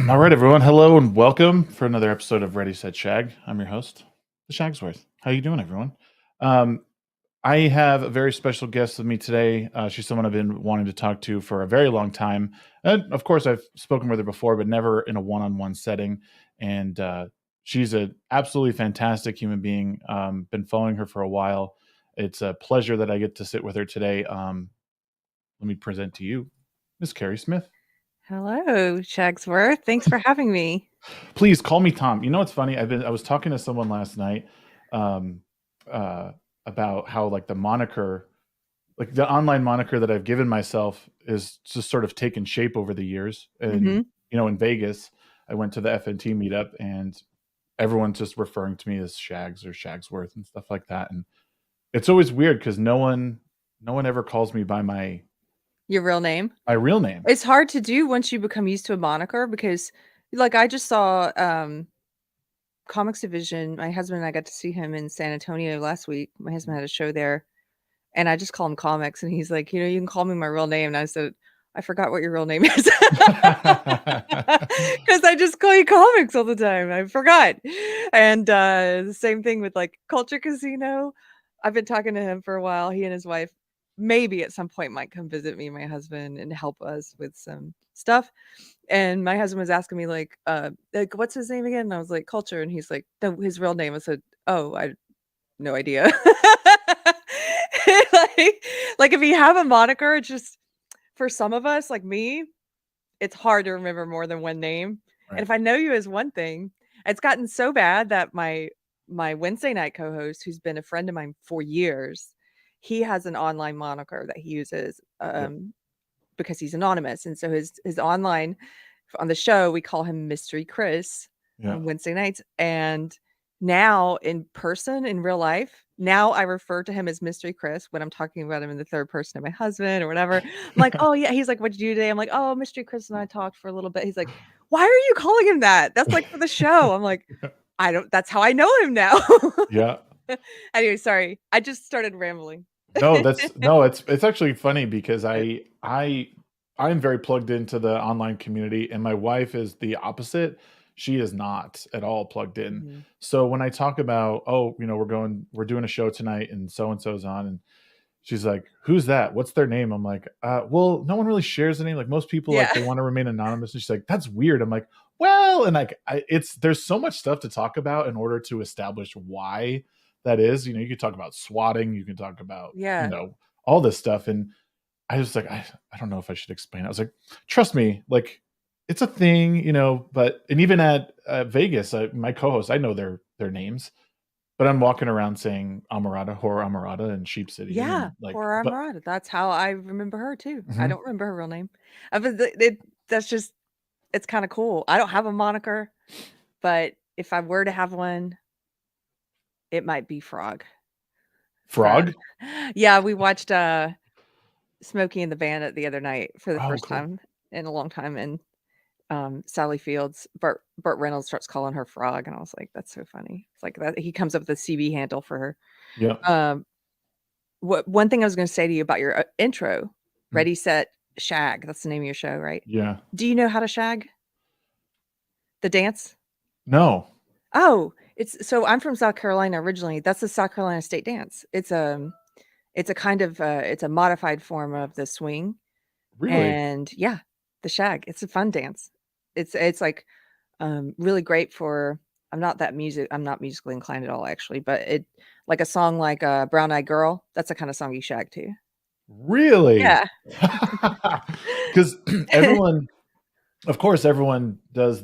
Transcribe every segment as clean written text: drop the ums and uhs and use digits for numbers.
All right, everyone. Hello and welcome for another episode of Ready Set Shag. I'm your host, the Shagsworth. How you doing, everyone? Um, I have a very special guest with me today. She's someone I've been wanting to talk to for a very long time. And of course, I've spoken with her before, but never in a one-on-one setting. And she's an absolutely fantastic human being. Been following her for a while. It's a pleasure that I get to sit with her today. Let me present to you Miss Keri Smith. Hello, Shagsworth. Thanks for having me. Please call me Tom. You know what's funny? I was talking to someone last night um, uh, about how like the moniker, like the online moniker that I've given myself is just sort of taken shape over the years. And hmm in Vegas, I went to the FNT meetup, and everyone's just referring to me as Shags or Shagsworth and stuff like that. And it's always weird because no one ever calls me by Your real name? my real name. It's hard to do once you become used to a moniker because, like, I just saw Comics Division. My husband and I got to see him in San Antonio last week. My husband had a show there, and I just call him Comics, and he's like, you can call me my real name. And I said, I forgot what your real name is because I just call you Comics all the time. I forgot. And the same thing with like Culture Casino. I've been talking to him for a while. He and his wife maybe at some point might come visit me, my husband, and help us with some stuff. And my husband was asking me like what's his name again? And I was like, Culture. And he's like, no, his real name. I said, oh, I no idea. like, like if you have a moniker, it's just for some of us, like me, it's hard to remember more than one name. And Right. if I know you as one thing, it's gotten so bad that my Wednesday night co-host, who's been a friend of mine for years, he has an online moniker that he uses Yep. because he's anonymous. And so his online on the show, we call him Mystery Chris Yeah. on Wednesday nights. And now in person, in real life, now I refer to him as Mystery Chris when I'm talking about him in the third person of my husband or whatever. I'm like, oh yeah. He's like, what'd you do today? I'm like, oh, Mystery Chris and I talked for a little bit. He's like, why are you calling him that? That's like for the show. I'm like, I don't, that's how I know him now. Yeah. Anyway, sorry. I just started rambling. No, it's actually funny because I'm very plugged into the online community, and my wife is the opposite. She is not at all plugged in. Mhm. So when I talk about, oh, we're doing a show tonight and so's on, and she's like, who's that? What's their name? I'm like, well, no one really shares the name. Like most people, like Yeah. they want to remain anonymous. And she's like, that's weird. I'm like, well, and like there's so much stuff to talk about in order to establish why that is. You can talk about swatting, you can talk about, Yeah. all this stuff. And I was like, I don't know if I should explain. I was like, trust me, like it's a thing, but and even at Vegas, my co-hosts, I know their names, but I'm walking around saying Amarada, Horror Amarada, and Sheep City, Yeah, and like, Cora but Morada. That's how I remember her too. I mhm. don't remember her real name. But that's just it's kind of cool. I don't have a moniker, but if I were to have one, it might be Frog. Frog. Frog. Yeah, we watched Smokey and the Bandit the other night for the Oh, first cool. time in a long time, and Sally Fields, Burt Reynolds starts calling her Frog, and I was like, that's so funny. It's like that he comes up with a CB handle for her. Yep. Um, what one thing I was going to say to you about your intro, Mm, Ready, Set, Shag. That's the name of your show, right? yeah. Do you know how to shag the dance? No. Oh, it's so I'm from South Carolina originally. That's the South Carolina state dance. It's a kind of it's a modified form of the swing, Really? and yeah, the shag. It's a fun dance. It's like really great for. I'm not musically inclined at all actually, but it like a song like Brown Eyed Girl. That's the kind of song you shag to. Really? Yeah. Because everyone, of course, everyone does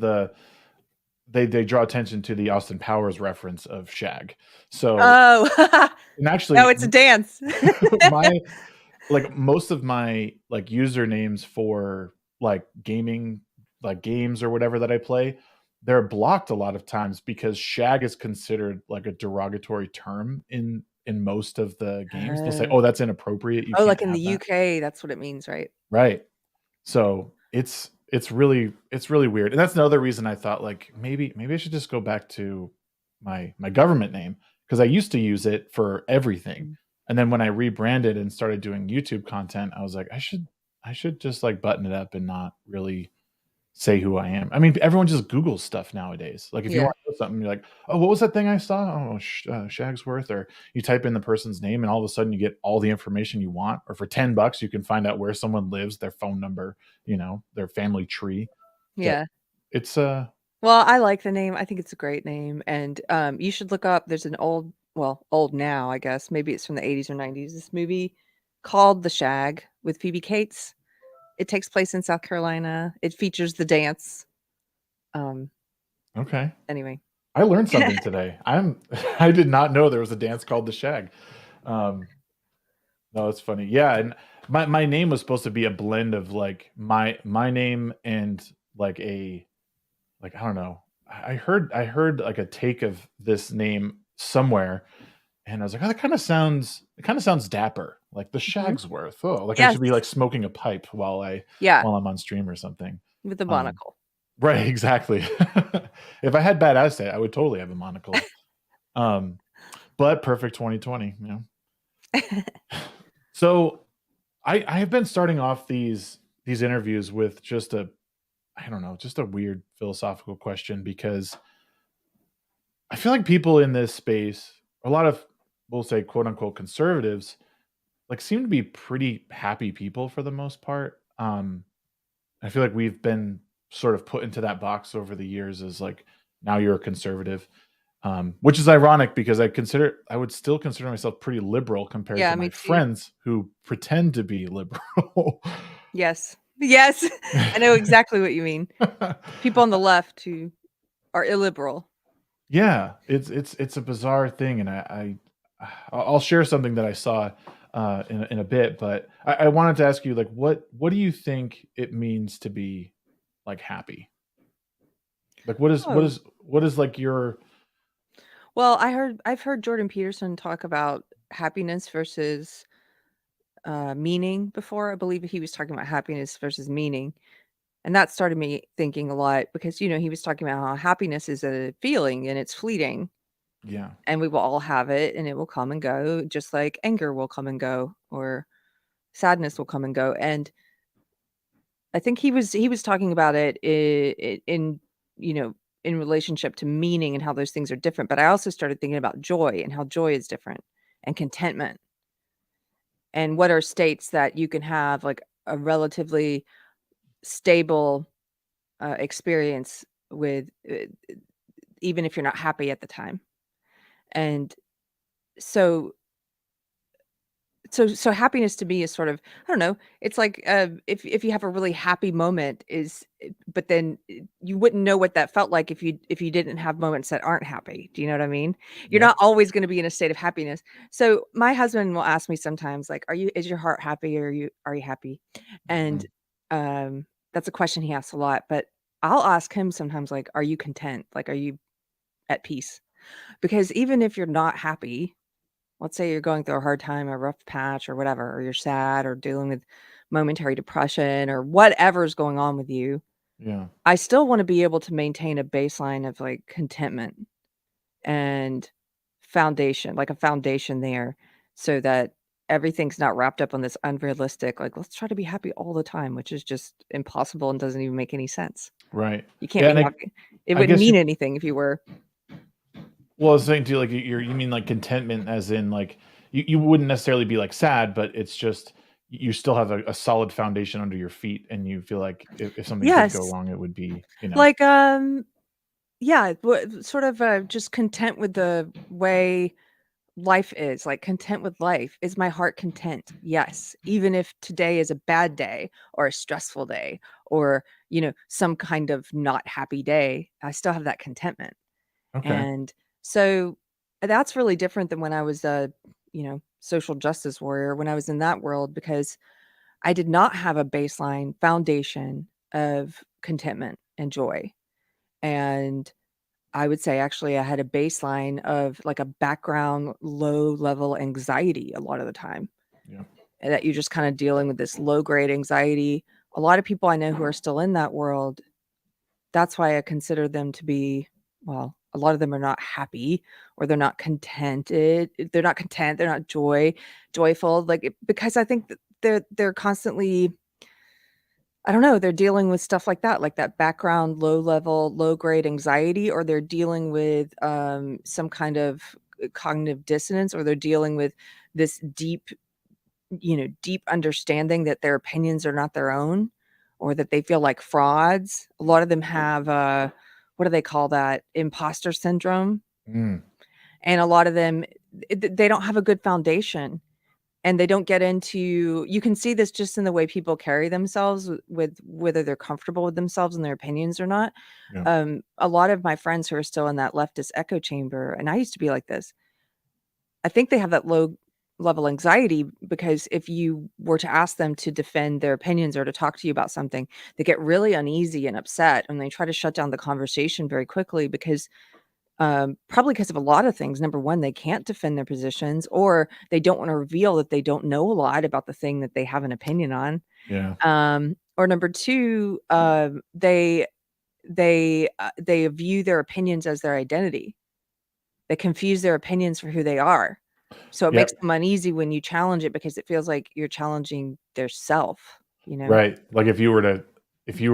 they draw attention to the Austin Powers reference of Shag. So, Oh, and no, actually, it's a dance. my like most of my like usernames for like gaming, like games or whatever that I play, they're blocked a lot of times because shag is considered like a derogatory term in most of the games. They'll say, Oh. oh, that's inappropriate, you Oh, can't like in the have that. UK, that's what it means, right? Right. So it's really weird. And that's another reason I thought like maybe I should just go back to my government name, because I used to use it for everything. Mm. And then when I rebranded and started doing YouTube content, I was like, I should just like button it up and not really say who I am. I mean, everyone just Googles stuff nowadays. Like if you Yeah. want to know something, you're like, oh, what was that thing I saw? Oh, Shagsworth, or you type in the person's name, and all of a sudden you get all the information you want. Or for $10, you can find out where someone lives, their phone number, their family tree. So Yeah. it's Well, I like the name. I think it's a great name, and you should look up. There's an old now, I guess. Maybe it's from the 80s or 90s. This movie called The Shag with Phoebe Cates. It takes place in South Carolina. It features the dance. Um, okay. anyway. I learned something today. I did not know there was a dance called the Shag. Um, no, it's funny. Yeah, and my name was supposed to be a blend of like my name and like I don't know. I heard like a take of this name somewhere, and I was like, oh, it kind of sounds dapper, like the Mhm. Shagsworth. Oh, like I Yes. should be like smoking a pipe Yeah, while I'm on stream or something. with a Um, monocle. right, exactly. If I had bad eyesight, I would totally have a monocle. Um, but perfect 2020, So I have been starting off these interviews with just a I don't know, just a weird philosophical question, because I feel like people in this space, a lot of we'll say quote unquote conservatives, like seem to be pretty happy people for the most part. I feel like we've been sort of put into that box over the years as like now you're a conservative, which is ironic because I would still consider myself pretty liberal compared Yeah, to me my too. friends who pretend to be liberal. Yes. Yes. I know exactly what you mean. People on the left who are illiberal. Yeah, it's a bizarre thing, and I'll share something that I saw in a bit, but I wanted to ask you, like, what do you think it means to be like happy? Like, Oh. what is like your Well, I've heard Jordan Peterson talk about happiness versus meaning before. I believe he was talking about happiness versus meaning. And that started me thinking a lot because, he was talking about how happiness is a feeling and it's fleeting yeah and we will all have it and it will come and go, just like anger will come and go or sadness will come and go. And I think he was talking about it in you know in relationship to meaning and how those things are different. But I also started thinking about joy and how joy is different and contentment and what are states that you can have like a relatively stable experience with, even if you're not happy at the time. And so so happiness to me is sort of, I don't know, it's like, if you have a really happy moment but then you wouldn't know what that felt like if you didn't have moments that aren't happy. Do you know what I mean? You're not yep always gonna be in a state of happiness. So my husband will ask me sometimes like, is your heart happy, or are you happy?" And, mhm, that's a question he asks a lot, but I'll ask him sometimes like, "Are you content? Like, are you at peace?" Because even if you're not happy, let's say you're going through a hard time, a rough patch or whatever, or you're sad or dealing with momentary depression or whatever's going on with you, yeah I still want to be able to maintain a baseline of like contentment and foundation, like a foundation there so that everything's not wrapped up on this unrealistic, like, let's try to be happy all the time, which is just impossible and doesn't even make any sense. right You can't yeah be and happy. It I wouldn't guess mean anything if you were. well, I was saying too, like you mean like contentment, as in like you wouldn't necessarily be like sad, but it's just you still have a solid foundation under your feet, and you feel like if something did go Yes. wrong, it would be Like, yeah, sort of, just content with the way life is, like, content with life. Is my heart content? Yes. Even if today is a bad day or a stressful day or, some kind of not happy day, I still have that contentment. okay, And so that's really different than when I was a, social justice warrior, when I was in that world, because I did not have a baseline foundation of contentment and joy. And I would say actually I had a baseline of like a background low level anxiety a lot of the time, yeah, and that you're just kind of dealing with this low grade anxiety. A lot of people I know who are still in that world, that's why I consider them to be, well, a lot of them are not happy or they're not contented. They're not content. They're not joyful. Like because I think that they're constantly I don't know, they're dealing with stuff like that background, low level, low grade anxiety, or they're dealing with some kind of cognitive dissonance, or they're dealing with this deep, deep understanding that their opinions are not their own, or that they feel like frauds. A lot of them have what do they call that? Imposter syndrome. Mm, And a lot of them, they don't have a good foundation, and they don't get into, you can see this just in the way people carry themselves with whether they're comfortable with themselves and their opinions or not. yeah. A lot of my friends who are still in that leftist echo chamber, and I used to be like this, I think they have that low level anxiety because if you were to ask them to defend their opinions or to talk to you about something, they get really uneasy and upset, and they try to shut down the conversation very quickly because probably because of a lot of things. Number one, they can't defend their positions, or they don't want to reveal that they don't know a lot about the thing that they have an opinion on. Yeah. Or number two, they view their opinions as their identity. They confuse their opinions for who they are. So it makes Yep. them uneasy when you challenge it because it feels like you're challenging their self. Right. Like if you were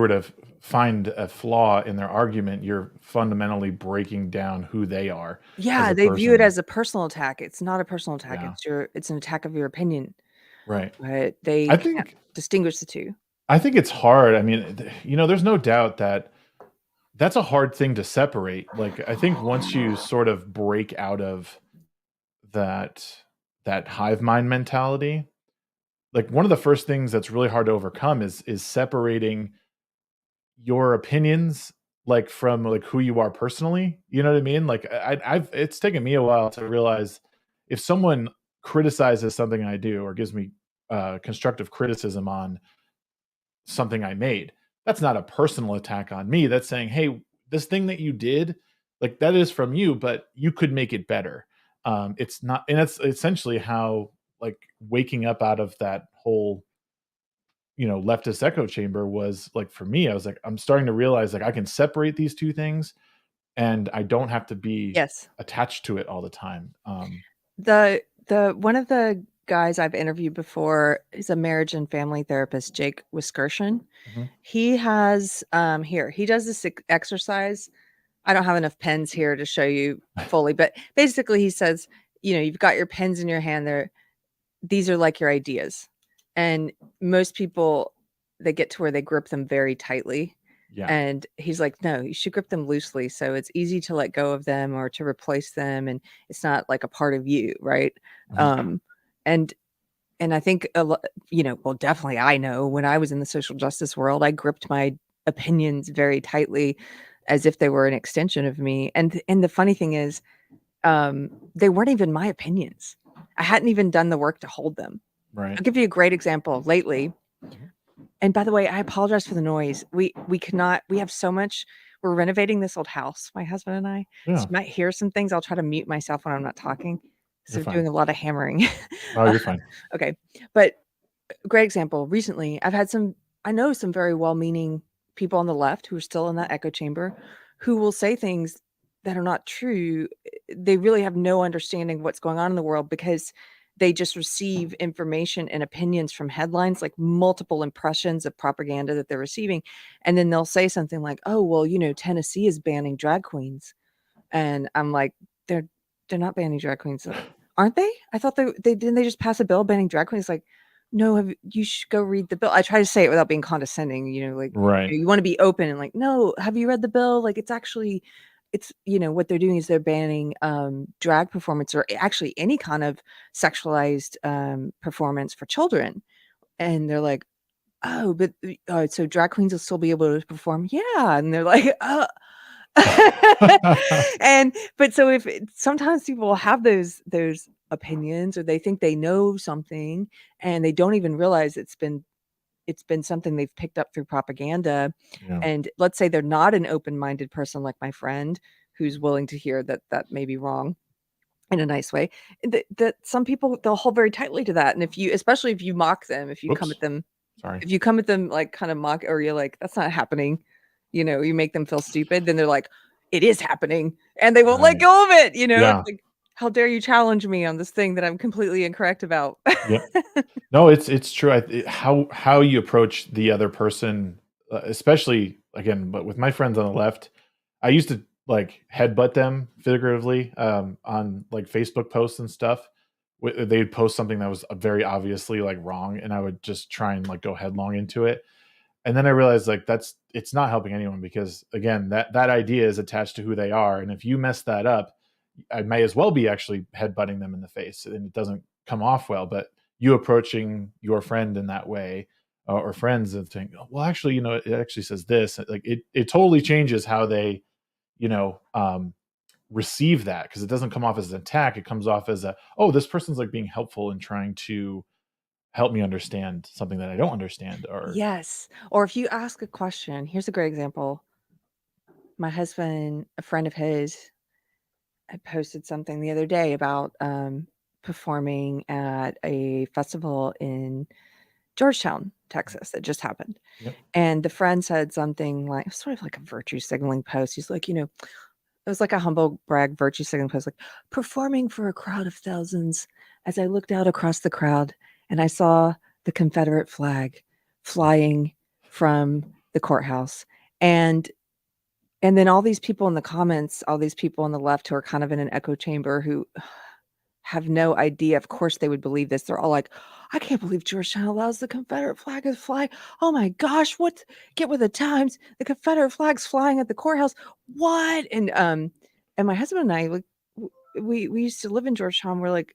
to find a flaw in their argument, you're fundamentally breaking down who they are as Yeah, a they view it person. as a personal attack. It's not a personal attack. Yeah. It's an attack of your opinion, Right. but they I can't think distinguish the two. I think it's hard. I mean, there's no doubt that that's a hard thing to separate. Like, I think once you sort of break out of that that hive mind mentality, like one of the first things that's really hard to overcome is separating your opinions like from like who you are personally. You know what I mean? Like I've it's taken me a while to realize if someone criticizes something I do or gives me constructive criticism on something I made. That's not a personal attack on me. That's saying, "Hey, this thing that you did, like that is from you, but you could make it better." It's not, and that's essentially how like waking up out of that whole leftist echo chamber was like for me. I was like, I'm starting to realize like I can separate these two things, and I don't have to be Yes. attached to it all the time. The one of the guys I've interviewed before is a marriage and family therapist, Jake Wiskershin. Mhm. He has he does this exercise. I don't have enough pens here to show you fully, but basically he says, you've got your pens in your hand there. These are like your ideas. And most people, they get to where they grip them very tightly. Yeah. And he's like, no, you should grip them loosely. So it's easy to let go of them or to replace them. And it's not like a part of you. Right. Mhm. Um, and, and I think, well, definitely I know when I was in the social justice world, I gripped my opinions very tightly as if they were an extension of me. And the funny thing is, they weren't even my opinions. I hadn't even done the work to hold them. Right. I'll give you a great example lately. Mhm. And by the way, I apologize for the noise. We cannot, we have so much, we're renovating this old house, my husband and I. So Yeah. you might hear some things. I'll try to mute myself when I'm not talking. You're So fine. doing a lot of hammering. Oh, you're fine. Okay. But great example. Recently, I know some very well-meaning people on the left who are still in that echo chamber who will say things that are not true. They really have no understanding of what's going on in the world because they just receive information and opinions from headlines, like multiple impressions of propaganda that they're receiving. And then they'll say something like, oh, well, Tennessee is banning drag queens. And I'm like, they're they're not banning drag queens, aren't they? I thought they didn't they just pass a bill banning drag queens? Like, no, you should go read the bill. I try to say it without being condescending, like Right. you want to be open and like, no, have you read the bill? Like, it's what they're doing is they're banning drag performance or actually any kind of sexualized performance for children. And they're like, oh, but so drag queens will still be able to perform. Yeah. And they're like, but so if sometimes people will have those opinions or they think they know something and they don't even realize it's been something they've picked up through propaganda. Yeah. And let's say they're not an open-minded person like my friend who's willing to hear that may be wrong in a nice way. That some people, they'll hold very tightly to that. And especially if you mock them, if you come Whoops. at them, Sorry. like kind of mock, or you're like, that's not happening, you make them feel stupid, then they're like, it is happening, and they won't let Right. go of it. It's Yeah. like, How dare you challenge me on this thing that I'm completely incorrect about? Yep. No, it's true. How you approach the other person, especially again, but with my friends on the left, I used to like headbutt them figuratively on like Facebook posts and stuff. They'd post something that was very obviously like wrong, and I would just try and like go headlong into it. And then I realized like it's not helping anyone because again, that idea is attached to who they are, and if you mess that up, I may as well be actually headbutting them in the face, and it doesn't come off well. But you approaching your friend in that way, or friends, and think, "Oh, well, actually, it actually says this." Like it totally changes how they, you know, um, receive that because it doesn't come off as an attack. It comes off as a, "Oh, this person's like being helpful and trying to help me understand something that I don't understand." Or Yes. Or if you ask a question, here's a great example. My husband, a friend of his, had posted something the other day about performing at a festival in Georgetown, Texas, that just happened. yep, And the friend said something like, sort of like a virtue signaling post. He's like, it was like a humble brag virtue signaling post, like performing for a crowd of thousands. As I looked out across the crowd and I saw the Confederate flag flying from the courthouse. And and then all these people in the comments, all these people on the left who are kind of in an echo chamber who have no idea. Of course, they would believe this. They're all like, "I can't believe Georgetown allows the Confederate flag to fly. Oh my gosh, what? Get with the times. The Confederate flag's flying at the courthouse. What?" And my husband and I, like, we used to live in Georgetown. We're like,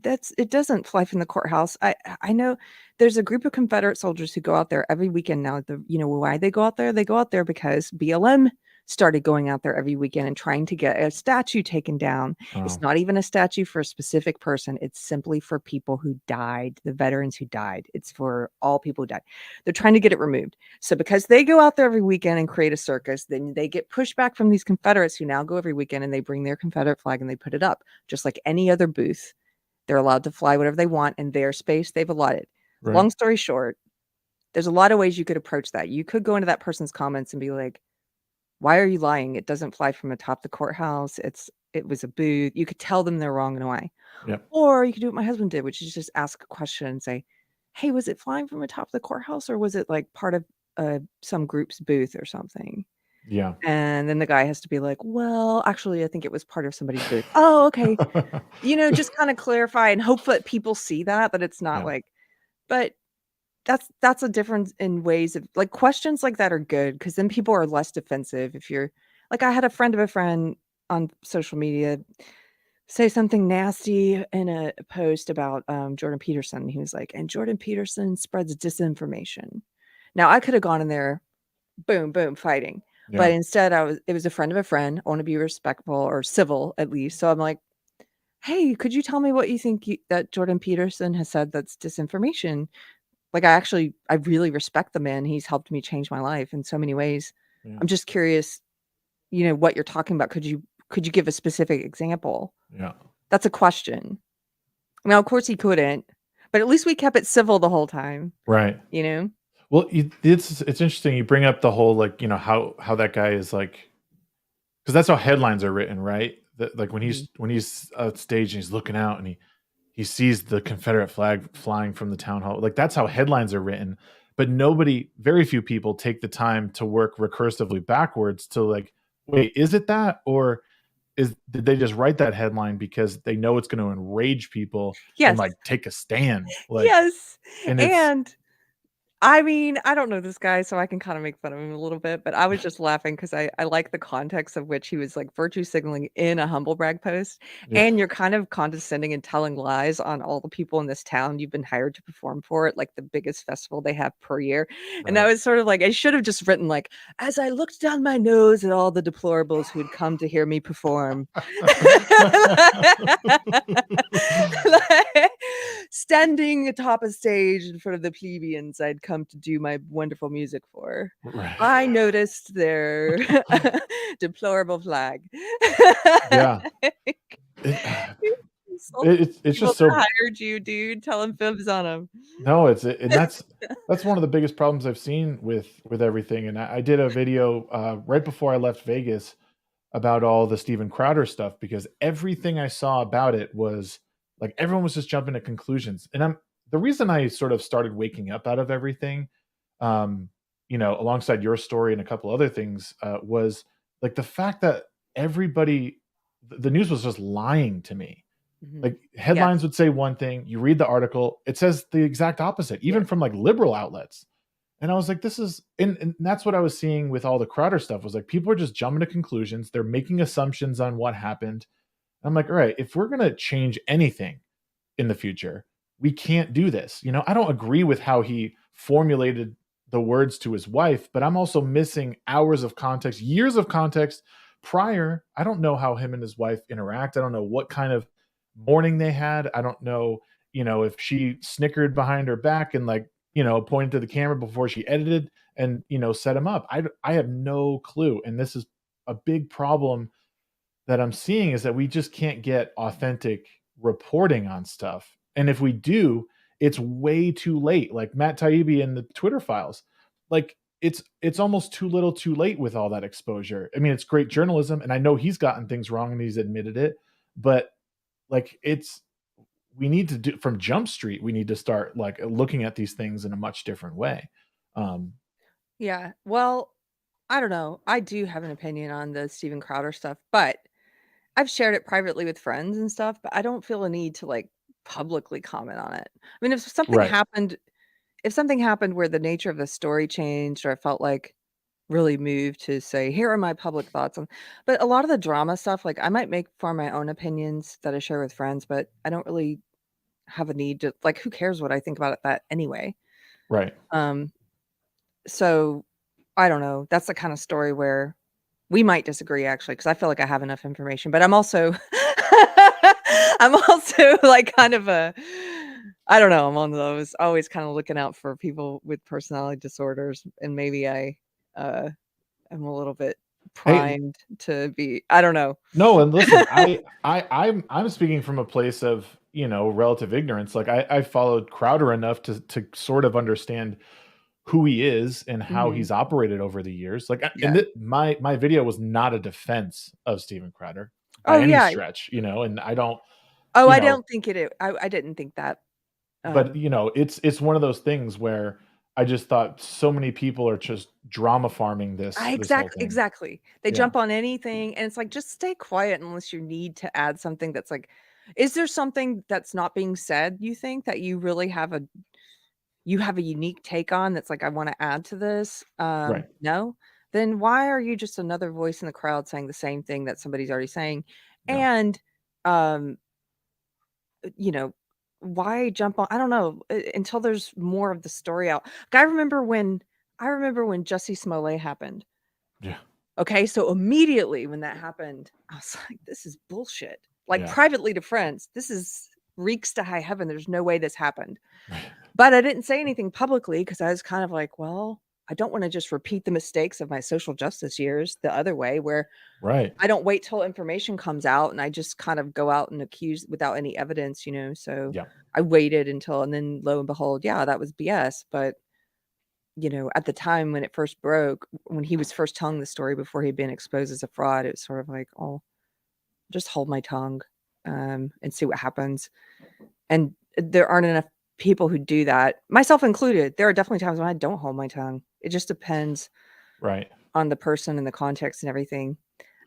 That's it doesn't fly from the courthouse. I know there's a group of Confederate soldiers who go out there every weekend now. Why they go out there? They go out there because BLM started going out there every weekend and trying to get a statue taken down. It's oh, not even a statue for a specific person. It's simply for people who died, the veterans who died. It's for all people who died. They're trying to get it removed. So because they go out there every weekend and create a circus, then they get pushback from these Confederates who now go every weekend and they bring their Confederate flag and they put it up, just like any other booth. They're allowed to fly whatever they want in their space they've allotted. right, Long story short, there's a lot of ways you could approach that. You could go into that person's comments and be like, "Why are you lying? It doesn't fly from atop the courthouse. It was a booth." You could tell them they're wrong in a way. yep, Or you could do what my husband did, which is just ask a question and say, "Hey, was it flying from atop the courthouse or was it like part of some group's booth or something?" yeah. And then the guy has to be like, "Well, actually, I think it was part of somebody's booth." "Oh, okay." Just kinda clarify and hope that people see that it's not Yeah, like, but that's a difference in ways of like, questions like that are good because then people are less defensive if you're like, I had a friend of a friend on social media say something nasty in a post about, Jordan Peterson. He was like, "And Jordan Peterson spreads disinformation." Now, I coulda gone in there, boom, boom, fighting, but yeah, instead it was a friend of a friend. I wanna be respectful or civil at least, so I'm like, "Hey, could you tell me what you think that Jordan Peterson has said that's disinformation?" Like, I really respect the man. He's helped me change my life in so many ways. yeah, I'm just curious, what you're talking about. Could you give a specific example? yeah. That's a question. Now, of course, he couldn't, but at least we kept it civil the whole time, Right. you know? Well, it's interesting you bring up the whole, like, how that guy is, like, because that's how headlines are written, right? That, like, when Mhm. he's on stage and he's looking out and he sees the Confederate flag flying from the town hall, like, that's how headlines are written, but very few people take the time to work recursively backwards to, like, "Wait, is it that? Or did they just write that headline because they know it's gonna enrage people and, Yes. like, take a stand?" Like, Yes, and it's and I mean, I don't know this guy, so I can kinda make fun of him a little bit, but I was just laughing because I like the context of which he was, like, virtue signaling in a humble brag post, yeah, and you're kind of condescending and telling lies on all the people in this town you've been hired to perform for it, like, the biggest festival they have per year, and that right. was sort of like I should have just written, like, "As I looked down my nose at all the deplorables who had come to hear me perform." Like, standing atop a stage in front of the plebeians I'd come to do my wonderful music for. Right. I noticed their deplorable flag. Yeah. It You insult it's people just that so hired you, dude, telling fibs on 'em. no, and that's one of the biggest problems I've seen with everything, and I did a video, right before I left Vegas. about all the Steven Crowder stuff, because everything I saw about it was like everyone was just jumping to conclusions. And the reason I sort of started waking up out of everything, um, alongside your story and a couple other things, was like the fact that everybody, the news was just lying to me. Mhm. Like Yes. headlines would say one thing, you read the article, it says the exact opposite, even Yes. from like liberal outlets. And I was like, this is, and that's what I was seeing with all the Crowder stuff, was like people are just jumping to conclusions. They're making assumptions on what happened. I'm like, all right, if we're gonna change anything in the future, we can't do this. I don't agree with how he formulated the words to his wife, but I'm also missing hours of context, years of context prior. I don't know how him and his wife interact. I don't know what kind of morning they had. I don't know, if she snickered behind her back and like, pointed to the camera before she edited and, set him up. I have no clue. And this is a big problem that I'm seeing, is that we just can't get authentic reporting on stuff. And if we do, it's way too late. Like Matt Taibbi in the Twitter files. Like it's almost too little too late with all that exposure. I mean, it's great journalism, and I know he's gotten things wrong and he's admitted it, but like we need to do from Jump Street, we need to start like looking at these things in a much different way. Um, Yeah. Well, I don't know. I do have an opinion on the Steven Crowder stuff, but I've shared it privately with friends and stuff, but I don't feel a need to like publicly comment on it. I mean, right, if something happened where the nature of the story changed or I felt like really moved to say, here are my public thoughts on, but a lot of the drama stuff, like I might make form my own opinions that I share with friends, but I don't really have a need to like, who cares what I think about it that anyway. right. Um, so I don't know. That's the kind of story where we might disagree actually, because I feel like I have enough information, but I'm also I'm also like kind of a I don't know, I'm one of those always kind of looking out for people with personality disorders, and maybe I uh am a little bit Hey, primed to be I don't know. no, and listen, I'm speaking from a place of, relative ignorance. Like I followed Crowder enough to sort of understand who he is and how Mhm. he's operated over the years. Like Yeah. my video was not a defense of Steven Crowder by Oh, any yeah. stretch, and I don't, Oh, you I know, don't think I didn't think that. but Um it's one of those things where I just thought so many people are just drama farming this whole thing. Exactly. They Yeah, jump on anything, and it's like, just stay quiet unless you need to add something that's like is there something that's not being said, you think, that you have a unique take on that's like, "I wanna add to this?" right. No? Then why are you just another voice in the crowd saying the same thing that somebody's already saying? Yeah, And, um, you know, why jump on I don't know, until there's more of the story out. Like, I remember when Jussie Smollett happened. yeah, Okay, so immediately when that happened, I was like, "This is bullshit." Like, yeah. privately to friends, "This is reeks to high heaven, there's no way this happened." But I didn't say anything publicly because I was kind of like, "Well, I don't wanna just repeat the mistakes of my social justice years the other way, where Right. I don't wait till information comes out and I just kind of go out and accuse without any evidence," so Yeah. I waited until and then lo and behold, yeah, that was BS, but at the time when it first broke, when he was first telling the story before he'd been exposed as a fraud, it was sort of like, "Oh, just hold my tongue, and see what happens." And there aren't enough people who do that, myself included. There are definitely times when I don't hold my tongue. It just depends Right. on the person and the context and everything.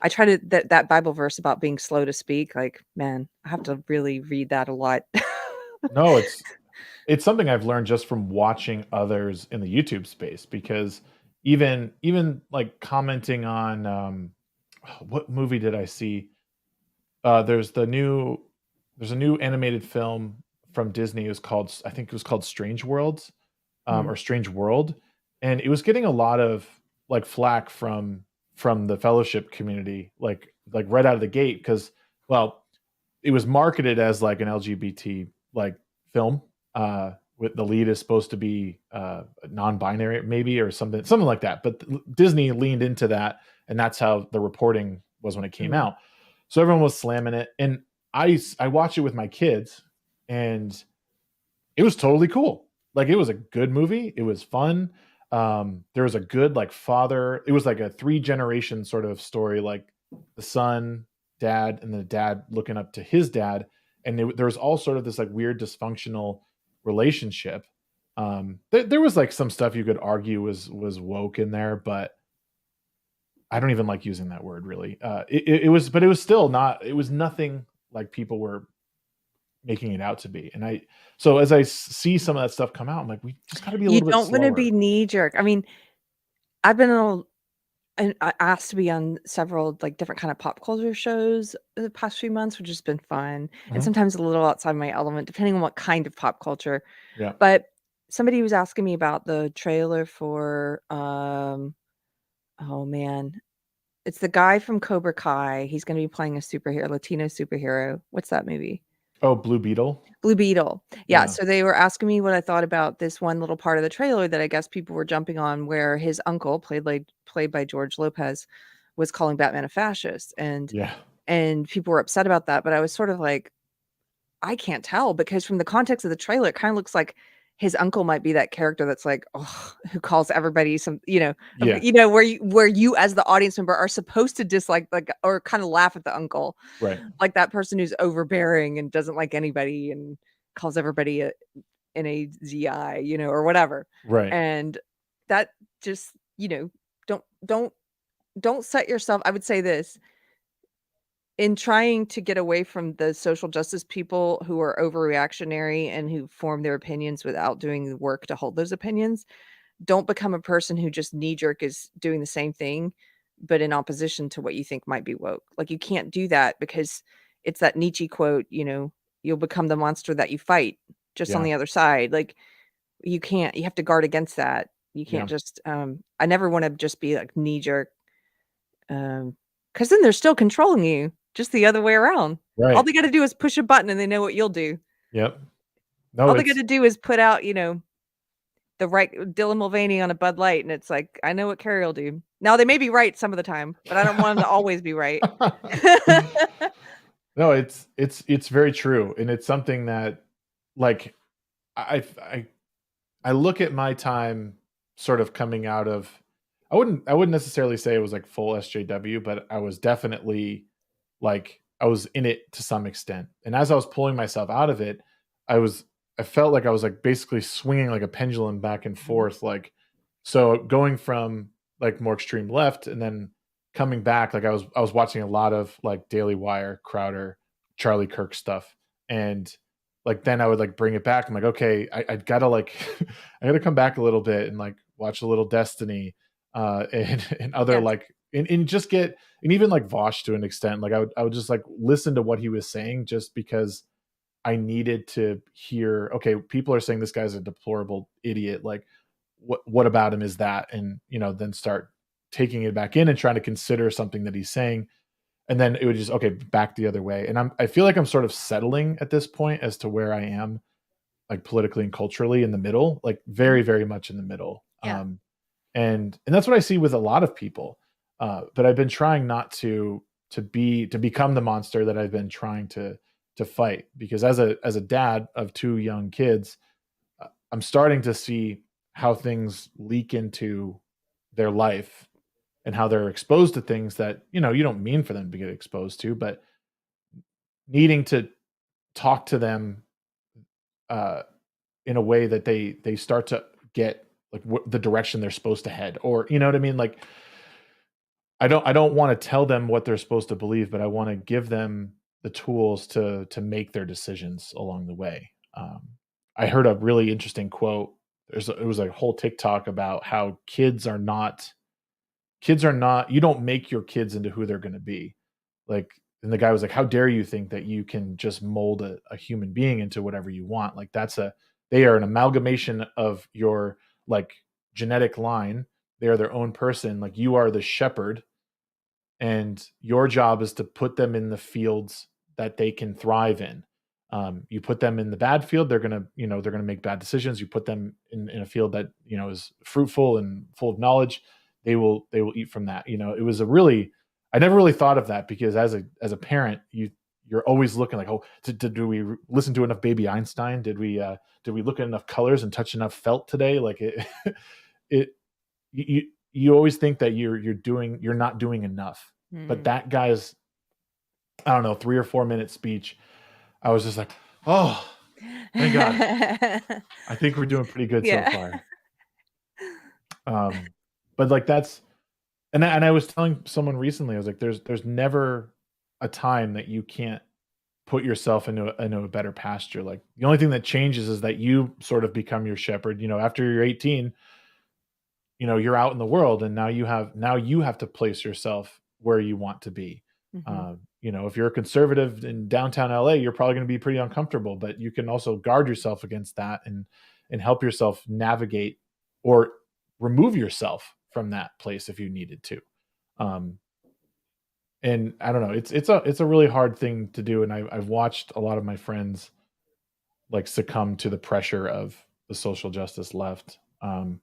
I try to that Bible verse about being slow to speak, like, man, I have to really read that a lot. No, it's something I've learned just from watching others in the YouTube space, because even like commenting on what movie did I see? There's there's a new animated film from Disney. It was called, I think it was called Strange Worlds, Mm, or Strange World, and it was getting a lot of like flack from the fellowship community, like right out of the gate, because well, it was marketed as like an LGBT like film. With the lead is supposed to be non-binary, maybe, or something like that. But Disney leaned into that, and that's how the reporting was when it came mhm. out. So everyone was slamming it, and I watched it with my kids, and it was totally cool. Like, it was a good movie. It was fun. There was a good like father. It was like a three generation sort of story. Like the son, dad, and the dad looking up to his dad, and there was all sort of this like weird dysfunctional relationship. There was like some stuff you could argue was woke in there, but I don't even like using that word really. It was, but it was still not. It was nothing like people were making it out to be. And so as I see some of that stuff come out, I'm like, we just got to be a You little bit don't want to be slower. knee jerk. I mean, I've been and I asked to be on several like different kind of pop culture shows the past few months, which has been fun, and Mhm. sometimes a little outside my element, depending on what kind of pop culture. Yeah. But somebody was asking me about the trailer for oh man, it's the guy from Cobra Kai. He's going to be playing a superhero, Latino superhero. What's that movie? Oh, Blue Beetle. Blue Beetle. Yeah, Yeah. so they were asking me what I thought about this one little part of the trailer that I guess people were jumping on where his uncle, played by George Lopez, was calling Batman a fascist, Yeah. and people were upset about that, but I was sort of like, I can't tell because from the context of the trailer, it kind of looks like his uncle might be that character that's like, oh, who calls everybody some, Yeah. where you as the audience member are supposed to dislike like or kind of laugh at the uncle, Right. like that person who's overbearing and doesn't like anybody and calls everybody a NAZI, or whatever. Right. And that just, don't don't don't set yourself. I would say this, in trying to get away from the social justice people who are overreactionary and who form their opinions without doing the work to hold those opinions, don't become a person who just knee jerk is doing the same thing, but in opposition to what you think might be woke. Like you can't do that because it's that Nietzsche quote, you'll become the monster that you fight just on Yeah. the other side. Like you can't, you have to guard against that. You can't Yeah. just, I never want to just be like knee jerk. Because then they're still controlling you, just the other way around. All Right. they gotta do is push a button and they know what you'll do. Yep. No, All they it's gotta do is put out, the right Dylan Mulvaney on a Bud Light, and it's like, I know what Keri will do. Now, they may be right some of the time, but I don't want them to always be right. no, it's very true, and it's something that, like, I I I look at my time sort of coming out of. I wouldn't necessarily say it was like full SJW, but I was definitely like I was in it to some extent. And as I was pulling myself out of it, I was I felt like I was like basically swinging like a pendulum back and Mhm. forth, like so going from like more extreme left and then coming back, like I was watching a lot of like Daily Wire, Crowder, Charlie Kirk stuff, and like then I would like bring it back. I'm like, okay, I gotta like I gotta come back a little bit and like watch a little Destiny, and other Yes. like and just get and even like Vosh to an extent. Like I would just like listen to what he was saying just because I needed to hear, okay, people are saying this guy's a deplorable idiot. Like, what about him is that? And then start taking it back in and trying to consider something that he's saying. And then it would just okay, back the other way. And I feel like I'm sort of settling at this point as to where I am, like politically and culturally in the middle, like Mhm. very, very much in the middle. Yeah. And that's what I see with a lot of people. But I've been trying not to become the monster that I've been trying to fight, because as a dad of two young kids, I'm starting to see how things leak into their life and how they're exposed to things that you don't mean for them to get exposed to, but needing to talk to them uh, in a way that they start to get like the direction they're supposed to head, or you know what I mean, like I don't want to tell them what they're supposed to believe, but I want to give them the tools to make their decisions along the way. I heard a really interesting quote. It was a whole TikTok about how kids are not. You don't make your kids into who they're going to be. Like, and the guy was like, "How dare you think that you can just mold a human being into whatever you want? Like they are an amalgamation of your like genetic line. They are their own person. Like you are the shepherd, and your job is to put them in the fields that they can thrive in. You put them in the bad field, they're gonna make bad decisions. You put them in a field that is fruitful and full of knowledge, they will eat from that. It was a really I never really thought of that, because as a parent, you're always looking like, oh, do we listen to enough Baby Einstein? Did we look at enough colors and touch enough felt today? Like it, it you always think that you're not doing enough, But Mm. that guy's, I don't know, 3 or 4 minute speech, I was just like, oh, thank God. I think we're doing pretty good so Yeah. far. But like that's, and I was telling someone recently, I was like, there's never a time that you can't put yourself into a better pasture. Like the only thing that changes is that you sort of become your shepherd. After you're 18, you're out in the world, and now you have to place yourself where you want to be. Mhm. If you're a conservative in downtown LA, you're probably going to be pretty uncomfortable, but you can also guard yourself against that and help yourself navigate or remove yourself from that place if you needed to. Um, and I don't know, it's a really hard thing to do, and I've watched a lot of my friends like succumb to the pressure of the social justice left. And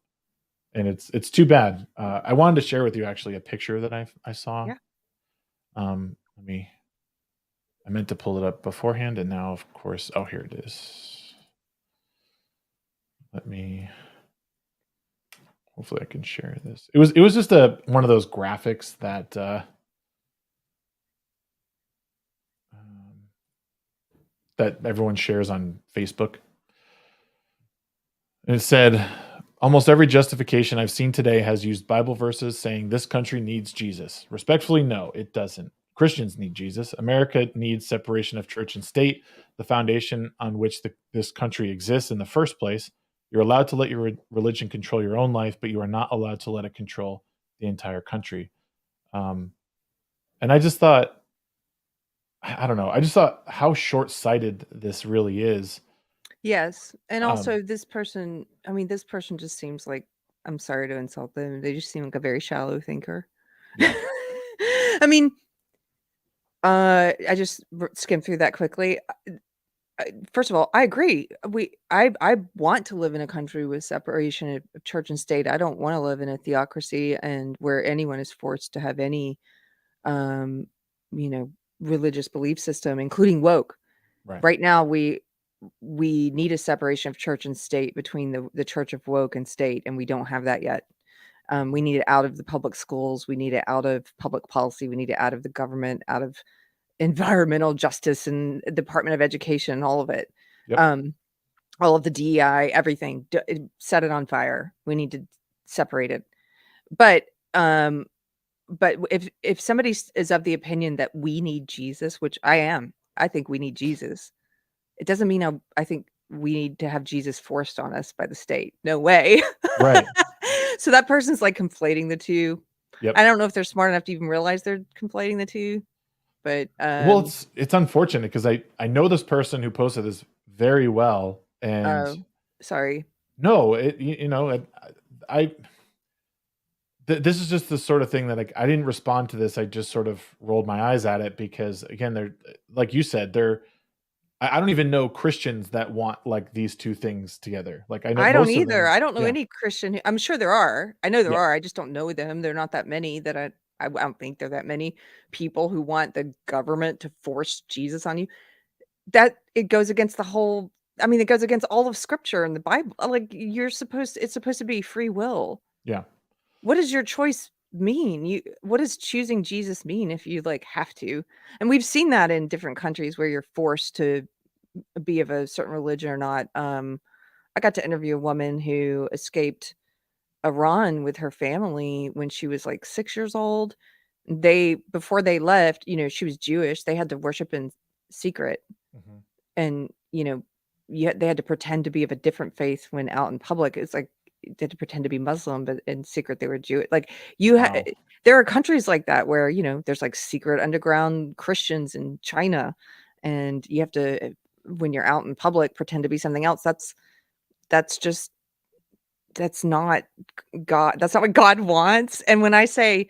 it's too bad. I wanted to share with you actually a picture that I saw. Yeah. Let me. I meant to pull it up beforehand, and now, of course, oh, here it is. Let me. Hopefully, I can share this. It was just one of those graphics um, that everyone shares on Facebook. And it said, almost every justification I've seen today has used Bible verses saying this country needs Jesus. Respectfully, no, it doesn't. Christians need Jesus. America needs separation of church and state, the foundation on which this country exists in the first place. You're allowed to let your religion control your own life, but you are not allowed to let it control the entire country. Um, and I just thought, I don't know, I just thought how short sighted this really is. Yes, and Um, also this person just seems like, I'm sorry to insult them, they just seem like a very shallow thinker. yeah, I mean, I just skimmed through that quickly. First of all, I agree. I want to live in a country with separation of church and state. I don't wanna live in a theocracy and where anyone is forced to have any, um, you know, religious belief system, including woke. right. Right now, we need a separation of church and state between the church of woke and state, and we don't have that yet. We need it out of the public schools. We need it out of public policy. We need it out of the government, out of environmental justice and Department of Education, all of it. Yep. Um, all of the DEI, everything. Set it on fire. We need to separate it. But um, but if somebody is of the opinion that we need Jesus, which I am, I think we need Jesus. It doesn't mean I think we need to have Jesus forced on us by the state. No way. Right. So that person's, like, conflating the 2. I Yep. don't know if they're smart enough to even realize they're conflating the 2, but, Well, it's unfortunate because I know this person who posted this very well, and oh, sorry. no, I this is just the sort of thing that, like, I didn't respond to this. I just sort of rolled my eyes at it because, again, they're like you said, I don't even know Christians that want like these two things together. Like I know I don't most of either. them. I don't know Yeah, any Christian who I'm sure there are. I know there yeah, are, I just don't know them. They're not that many that I don't think there are that many people who want the government to force Jesus on you. That it goes against the whole it goes against all of scripture and the Bible. Like, it's supposed to be free will. yeah, What does your choice mean? What does choosing Jesus mean if you, like, have to? And we've seen that in different countries where you're forced to be of a certain religion or not. I got to interview a woman who escaped Iran with her family when she was, like, 6 years old. Before they left, she was Jewish, they had to worship in secret. mhm. And, they had to pretend to be of a different faith when out in public. It's like they had to pretend to be Muslim, but in secret they were Jewish. Like, Wow. there are countries like that where, there's, like, secret underground Christians in China, and you have to, when you're out in public, pretend to be something else. That's just that's not God. That's not what God wants. And when I say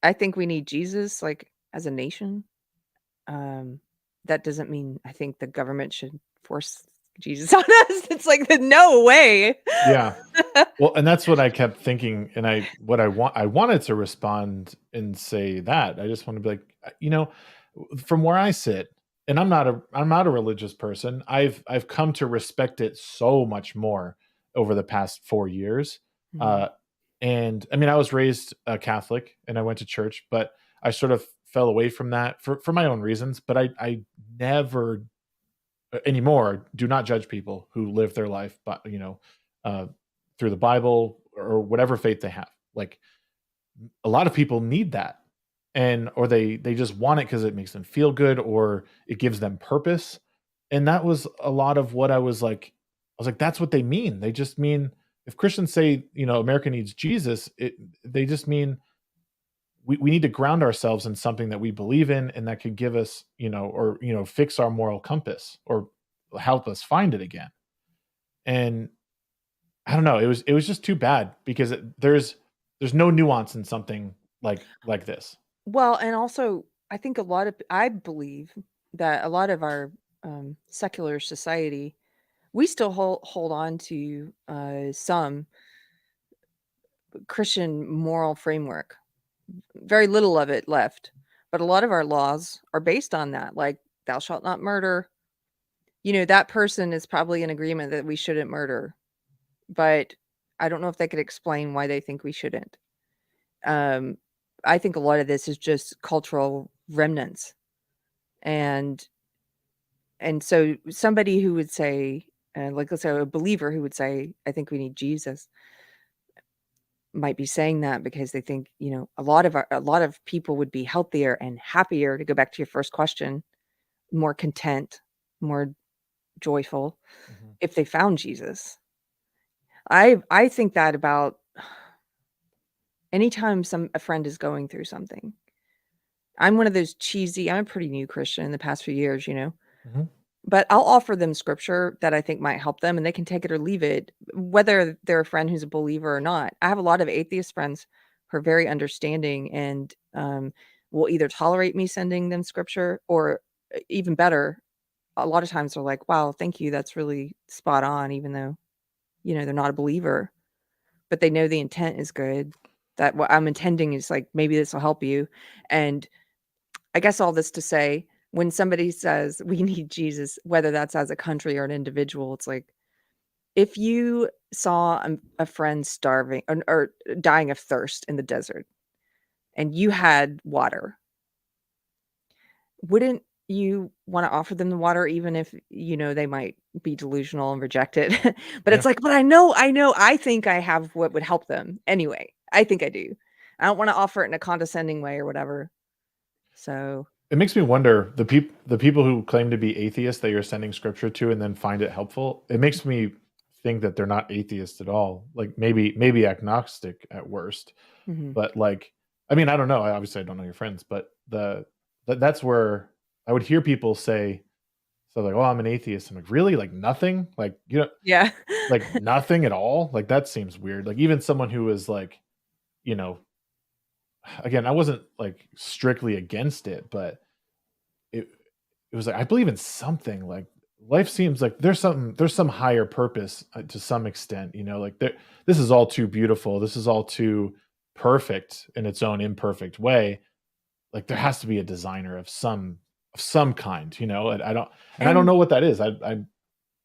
I think we need Jesus, like, as a nation, um, that doesn't mean I think the government should force Jesus on us. It's like, no way. Yeah. Well, and that's what I kept thinking, and I wanted to respond and say that. I just want to be like, from where I sit, and I'm not a religious person. I've come to respect it so much more over the past 4 years. Mhm. Uh, and I mean, I was raised Catholic and I went to church, but I sort of fell away from that for my own reasons, but I never anymore do not judge people who live their life, but uh, through the Bible or whatever faith they have. Like a lot of people need that, and or they just want it because it makes them feel good or it gives them purpose. And that was a lot of what I was like, that's what they mean. They just mean, if Christians say, America needs Jesus, they just mean we need to ground ourselves in something that we believe in and that could give us, or fix our moral compass or help us find it again. And I don't know, it was just too bad because there's no nuance in something like this. Well, and also, I believe that a lot of our secular society, we still hold on to some Christian moral framework. Very little of it left, but a lot of our laws are based on that, like thou shalt not murder. That person is probably in agreement that we shouldn't murder, but I don't know if they could explain why they think we shouldn't. Um, I think a lot of this is just cultural remnants, and so somebody who would say, like, let's say a believer who would say, "I think we need Jesus," might be saying that because they think, a lot of people would be healthier and happier, to go back to your first question, more content, more joyful Mhm. if they found Jesus. I think that about anytime a friend is going through something. I'm one of those I'm a pretty new Christian in the past few years, Mhm. but I'll offer them scripture that I think might help them, and they can take it or leave it, whether they're a friend who's a believer or not. I have a lot of atheist friends who are very understanding and will either tolerate me sending them scripture, or even better, a lot of times they're like, "Wow, thank you. That's really spot on," even though, they're not a believer, but they know the intent is good. That what I'm intending is like, maybe this will help you. And I guess all this to say, when somebody says we need Jesus, whether that's as a country or an individual, it's like, if you saw a friend starving or dying of thirst in the desert and you had water, wouldn't you want to offer them the water, even if they might be delusional and reject it? But Yeah. it's like, but I think I have what would help them anyway. I think I do. I don't want to offer it in a condescending way or whatever. So, It makes me wonder, the people who claim to be atheists that you're sending scripture to and then find it helpful. It makes me think that they're not atheists at all. Like maybe agnostic at worst. mhm. But like, I mean, I don't know. Obviously I don't know your friends, but that's where I would hear people say, so like, "Oh, I'm an atheist." I'm like, "Really? Like nothing? Like Yeah. like nothing at all?" Like that seems weird. Like even someone who is like, you know, again, I wasn't like strictly against it, but it it was like I believe in something. Like life seems like there's some higher purpose to some extent. Like this is all too beautiful. This is all too perfect in its own imperfect way. Like there has to be a designer of some kind. And I don't And know what that is. I the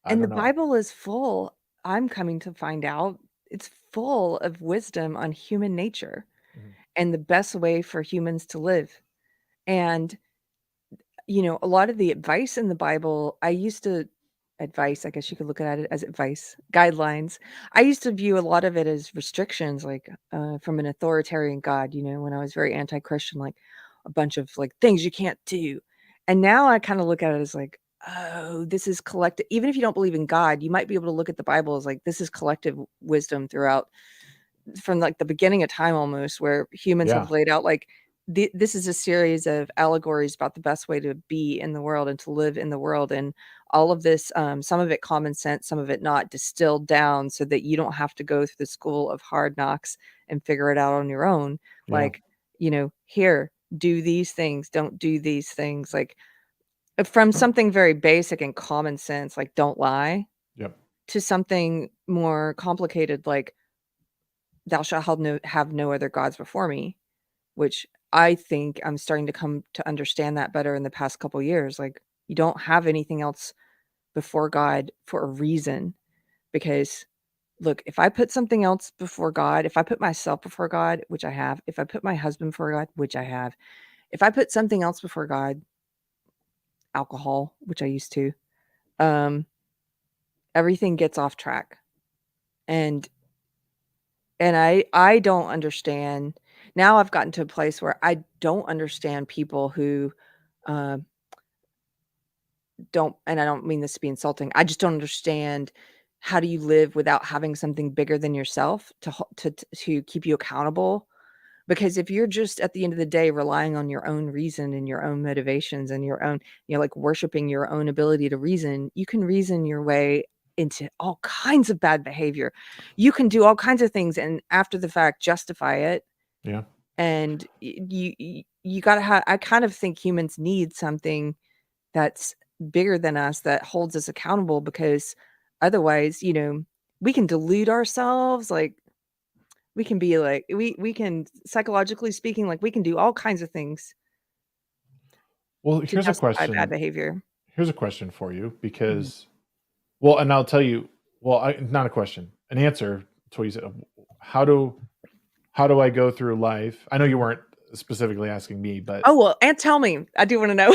don't know. Bible is full, I'm coming to find out, it's full of wisdom on human nature Mhm. and the best way for humans to live. And a lot of the advice in the Bible, I guess you could look at it as advice, guidelines. I used to view a lot of it as restrictions, like from an authoritarian God, when I was very anti Christian, like a bunch of like things you can't do. And now I kind of look at it as like, oh, this is collective. Even if you don't believe in God, you might be able to look at the Bible as like, this is collective wisdom throughout, from like the beginning of time almost, where humans Yeah. have laid out like, this is a series of allegories about the best way to be in the world and to live in the world, and all of this, some of it common sense, some of it not, distilled down so that you don't have to go through the school of hard knocks and figure it out on your own. Yeah. Like, here, do these things, don't do these things, like from something very basic and common sense, like don't lie, Yep. to something more complicated, like thou shalt have no other gods before me, which I think I'm starting to come to understand that better in the past couple years. Like, you don't have anything else before God for a reason. Because look, if I put something else before God, if I put myself before God, which I have, if I put my husband before God, which I have, if I put something else before God, alcohol, which I used to, um, everything gets off track. And I don't understand. Now I've gotten to a place where I don't understand people who don't, and I don't mean this to be insulting. I just don't understand, how do you live without having something bigger than yourself to keep you accountable? Because if you're just at the end of the day relying on your own reason and your own motivations and your own, like worshiping your own ability to reason, you can reason your way into all kinds of bad behavior. You can do all kinds of things and after the fact justify it. Yeah. And you got to have, I kind of think humans need something that's bigger than us, that holds us accountable, because otherwise, we can delude ourselves. Like, we can be like, we can, psychologically speaking, like we can do all kinds of things Well, to justify bad behavior. Here's a question for you, Mhm. because, well, and I'll tell you, well, not a question, an answer to what you said. How do I go through life? I know you weren't specifically asking me, but Oh, well, and tell me, I do want to know.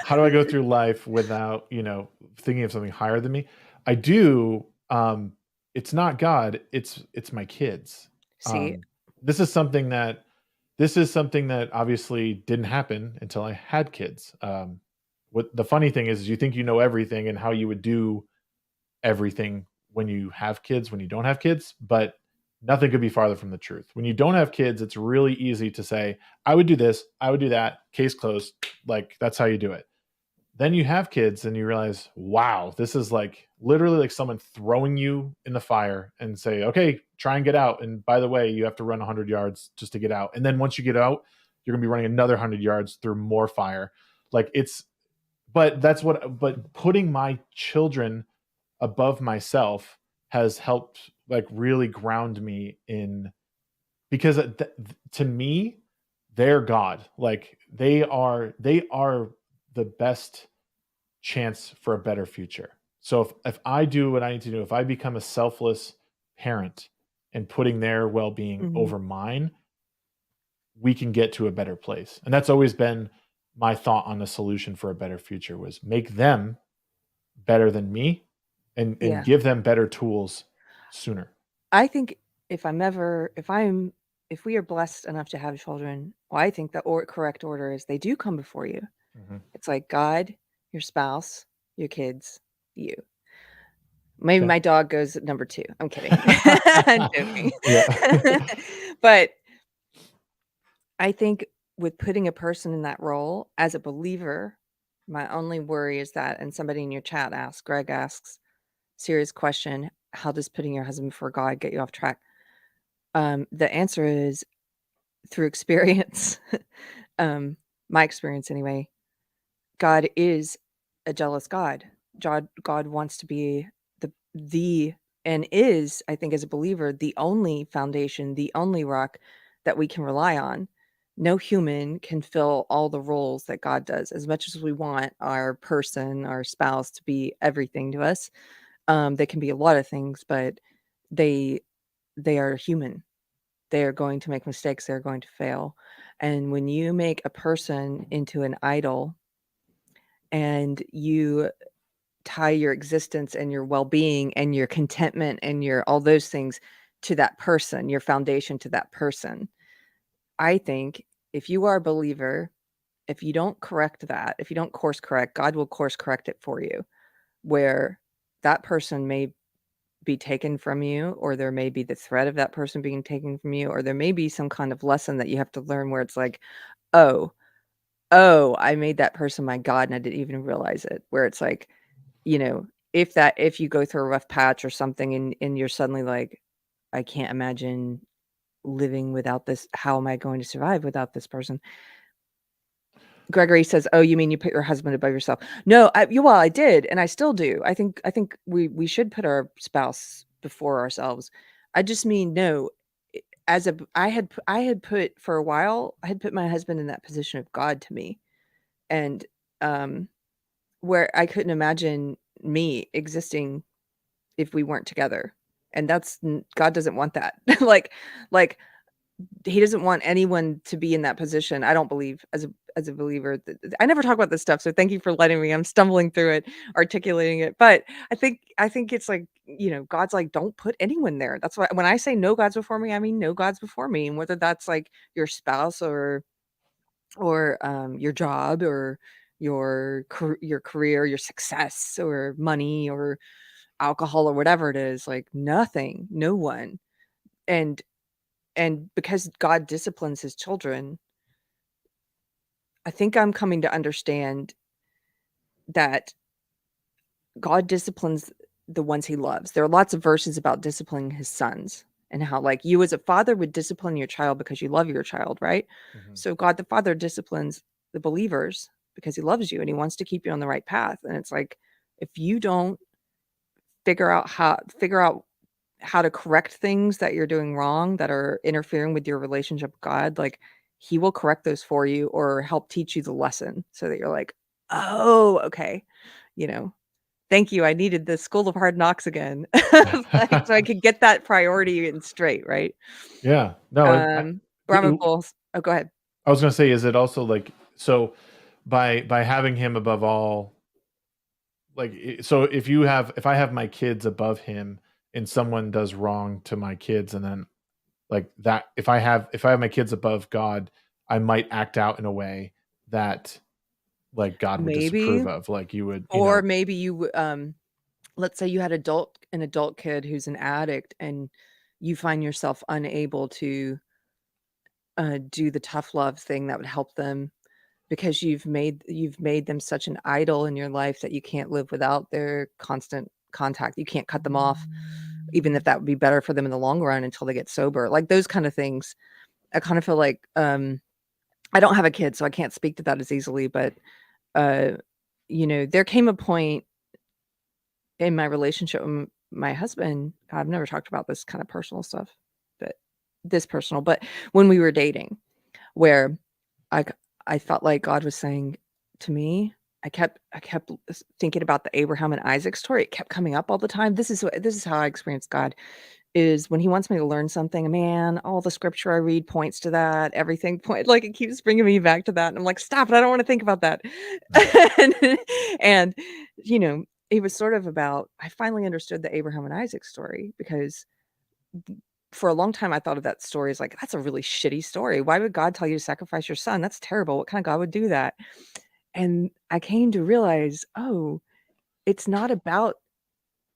how do I go through life without, thinking of something higher than me? I do. It's not God. It's my kids. See, This is something that obviously didn't happen until I had kids. What the funny thing is you think you know everything and how you would do everything when you have kids, when you don't have kids, but nothing could be farther from the truth. When you don't have kids, it's really easy to say, I would do this, I would do that, case closed. Like, that's how you do it. Then you have kids and you realize, wow, this is like literally like someone throwing you in the fire and say, okay, try and get out. And by the way, you have to run 100 yards just to get out. And then once you get out, you're going to be running another 100 yards through more fire. Like, but putting my children above myself has helped, like, really ground me in, because to me, they're God. Like, they are the best chance for a better future. So if I do what I need to do, if I become a selfless parent and putting their well-being mhm. over mine, we can get to a better place. And that's always been my thought on the solution for a better future, was make them better than me, and Yeah. give them better tools sooner. I think if we are blessed enough to have children, well, I think the correct order is they do come before you. Mhm. It's like God, your spouse, your kids, you. Maybe Okay. my dog goes at number 2. I'm kidding. I'm joking. Yeah. But I think with putting a person in that role as a believer, my only worry is that, and somebody in your chat asks, Greg asks, serious question, how does putting your husband before God get you off track? The answer is through experience. My experience anyway. God is a jealous God. God wants to be the and is, I think, as a believer, the only foundation, the only rock that we can rely on. No human can fill all the roles that God does. As much as we want our person, our spouse to be everything to us, they can be a lot of things, but they they are human. They are going to make mistakes. They're going to fail. And when you make a person into an idol and you tie your existence and your well-being and your contentment and your all those things to that person, your foundation to that person. I think if you are a believer, if you don't correct that, if you don't course correct, God will course correct it for you, where that person may be taken from you, or there may be the threat of that person being taken from you, or there may be some kind of lesson that you have to learn where it's like, oh, oh, I made that person my God and I didn't even realize it. Where it's like, you know, if you go through a rough patch or something and you're suddenly like, I can't imagine living without this. How am I going to survive without this person? Gregory says, "Oh, you mean you put your husband above yourself?" No, well, I did, and I still do. I think we should put our spouse before ourselves. I just mean, no, as a I had put for a while, I had put my husband in that position of God to me, and um, where I couldn't imagine me existing if we weren't together. And God doesn't want that. like he doesn't want anyone to be in that position. I don't believe as a believer. I never talk about this stuff, so thank you for letting me. I'm stumbling through it, articulating it, but I think it's like, God's like, don't put anyone there. That's why when I say no gods before me, I mean no gods before me, and whether that's like your spouse or your job or your career, your success or money or alcohol or whatever it is, like nothing, no one. And because God disciplines his children, I think I'm coming to understand that God disciplines the ones he loves. There are lots of verses about disciplining his sons and how, like, you as a father would discipline your child because you love your child, right? Mhm. So God the Father disciplines the believers because he loves you and he wants to keep you on the right path. And it's like, if you don't figure out how to correct things that you're doing wrong that are interfering with your relationship with God, like he will correct those for you or help teach you the lesson so that you're like, oh, okay, you know, thank you. I needed the school of hard knocks again. Like, so I could get that priority in straight, right? Yeah. No, Brahma Bulls. Oh, go ahead. I was gonna say, is it also like, so by having him above all, like, so if I have my kids above him and someone does wrong to my kids, and then like that, if I have my kids above God, I might act out in a way that like God would Maybe, disapprove of. Like you would, or maybe let's say you had an adult kid who's an addict and you find yourself unable to do the tough love thing that would help them because you've made them such an idol in your life that you can't live without their constant contact. You can't cut them off, even if that would be better for them in the long run until they get sober. Like those kind of things. I kind of feel like I don't have a kid, so I can't speak to that as easily, but uh, there came a point in my relationship with my husband. I've never talked about this kind of personal stuff, but this personal, but when we were dating, where I I felt like God was saying to me, I kept thinking about the Abraham and Isaac story. It kept coming up all the time. This is how I experienced God, is when he wants me to learn something, man, all the scripture I read points to that. Everything like it keeps bringing me back to that. And I'm like, stop it, I don't want to think about that. and, and it was sort of about, I finally understood the Abraham and Isaac story because for a long time, I thought of that story as like, that's a really shitty story. Why would God tell you to sacrifice your son? That's terrible. What kind of God would do that? And I came to realize, oh, it's not about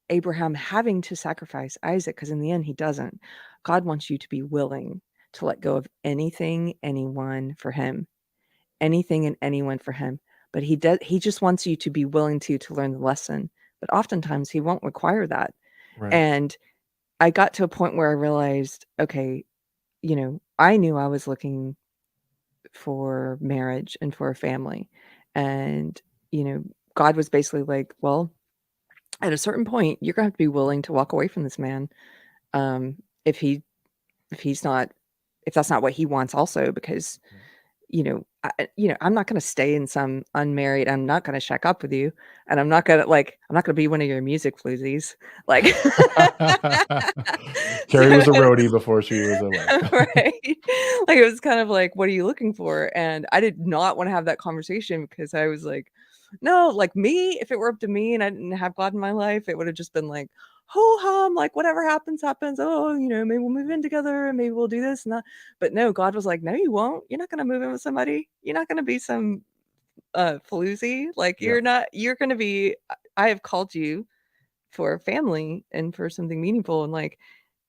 Abraham having to sacrifice Isaac, because in the end, he doesn't. God wants you to be willing to let go of anything, anyone for him, anything and anyone for him. But he just wants you to be willing to learn the lesson. But oftentimes he won't require that. right, And I got to a point where I realized, okay, I knew I was looking for marriage and for a family. And, God was basically like, well, at a certain point, you're gonna have to be willing to walk away from this man. Um, if he if he's not if that's not what he wants also, because, I'm not gonna stay in some unmarried, I'm not gonna shack up with you, and I'm not gonna be one of your music floozies. Like Carrie was a so roadie before she was a wife. right? Like, it was kind of like, "What are you looking for?" And I did not wanna have that conversation because I was like, "No," like, me, if it were up to me and I didn't have God in my life, it would've just been like, "Ho-hum, like, whatever happens, happens. Oh, maybe we'll move in together and maybe we'll do this and that." But no, God was like, "No, you won't. You're not gonna move in with somebody. You're not gonna be some, floozy. Like, Yeah, you're gonna be I have called you for a family and for something meaningful,"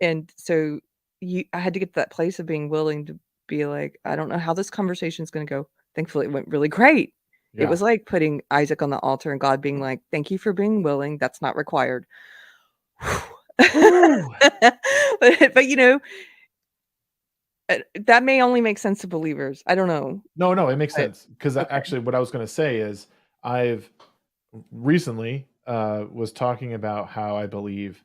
and so I had to get to that place of being willing to be like, I don't know how this conversation is gonna go. Thankfully, it went really great. It yeah. was like putting Isaac on the altar and God being like, "Thank you for being willing. That's not required." Woo! But that may only make sense to believers. I don't know, No, no, it makes but sense because okay. actually, what I was going to say is I've recently was talking about how I believe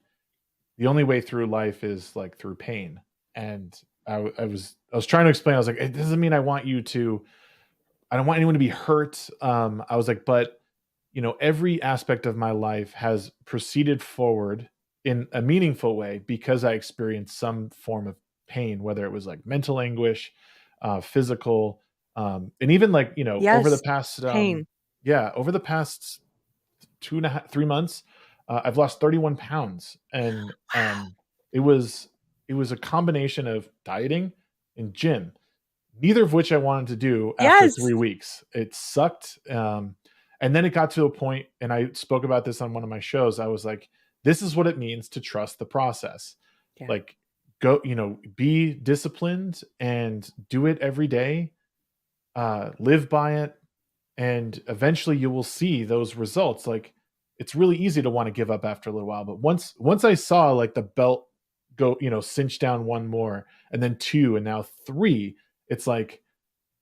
the only way through life is like through pain, and I was trying to explain. I was like, it doesn't mean I don't want anyone to be hurt. I was like, but every aspect of my life has proceeded forward in a meaningful way because I experienced some form of pain, whether it was like mental anguish, physical, and even like, over the Yes, past, pain. over the past 2.5, 3 months, I've lost 31 pounds. And Wow. it was a combination of dieting and gym, neither of which I wanted to do after Yes. 3 weeks. It sucked. And then it got to a point, and I spoke about this on one of my shows. I was like, this is what it means to trust the process. Yeah. Like, go, be disciplined and do it every day. Live by it, and eventually you will see those results. Like, it's really easy to want to give up after a little while, but once I saw like the belt go, cinch down one more, and then two, and now three, it's like,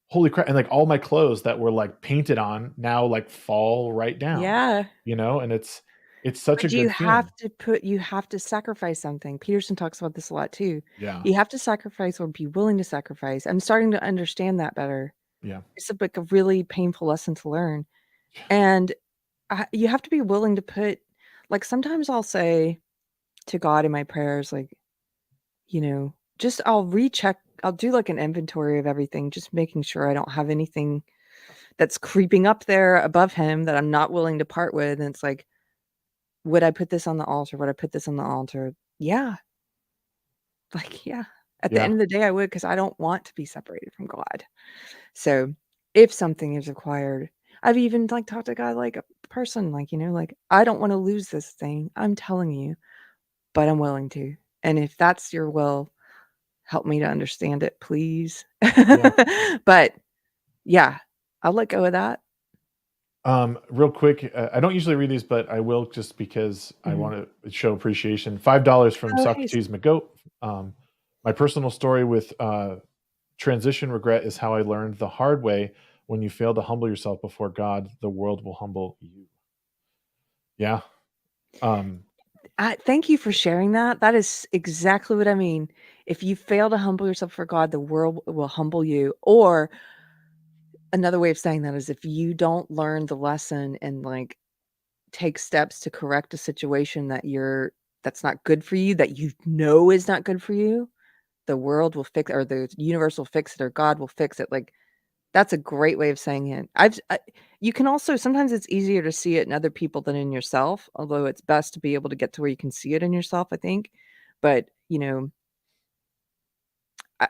holy crap. And like all my clothes that were like painted on now like fall right down, Yeah. and it's such a But you good have feeling. you have to sacrifice something. Peterson talks about this a lot too. Yeah. You have to sacrifice or be willing to sacrifice. I'm starting to understand that better. Yeah. It's like a really painful lesson to learn. And you have to be willing to put, like, sometimes I'll say to God in my prayers, like, just I'll recheck, I'll do like an inventory of everything, just making sure I don't have anything that's creeping up there above him that I'm not willing to part with. And it's like, would I put this on the altar? Would I put this on the altar? Yeah. Like, yeah. At the Yeah. end of the day, I would, because I don't want to be separated from God. So if something is required, I've even like talked to God like a person, like, like, I don't want to lose this thing. I'm telling you, but I'm willing to. And if that's your will, help me to understand it, please. Yeah. But yeah, I'll let go of that. Real quick, I don't usually read these, but I will, just because I Mhm. want to show appreciation. $5 from Oh, hey. Socrates McGoat. My personal story with transition regret is how I learned the hard way: when you fail to humble yourself before God, the world will humble you. Yeah. Um, Thank you for sharing that. That is exactly what I mean. If you fail to humble yourself for God, the world will humble you. Or another way of saying that is, if you don't learn the lesson and like take steps to correct a situation that's not good for you, that is not good for you, the world will fix, or the universe will fix it, or God will fix it. Like, that's a great way of saying it. You can also, sometimes it's easier to see it in other people than in yourself, although it's best to be able to get to where you can see it in yourself, I think. But, I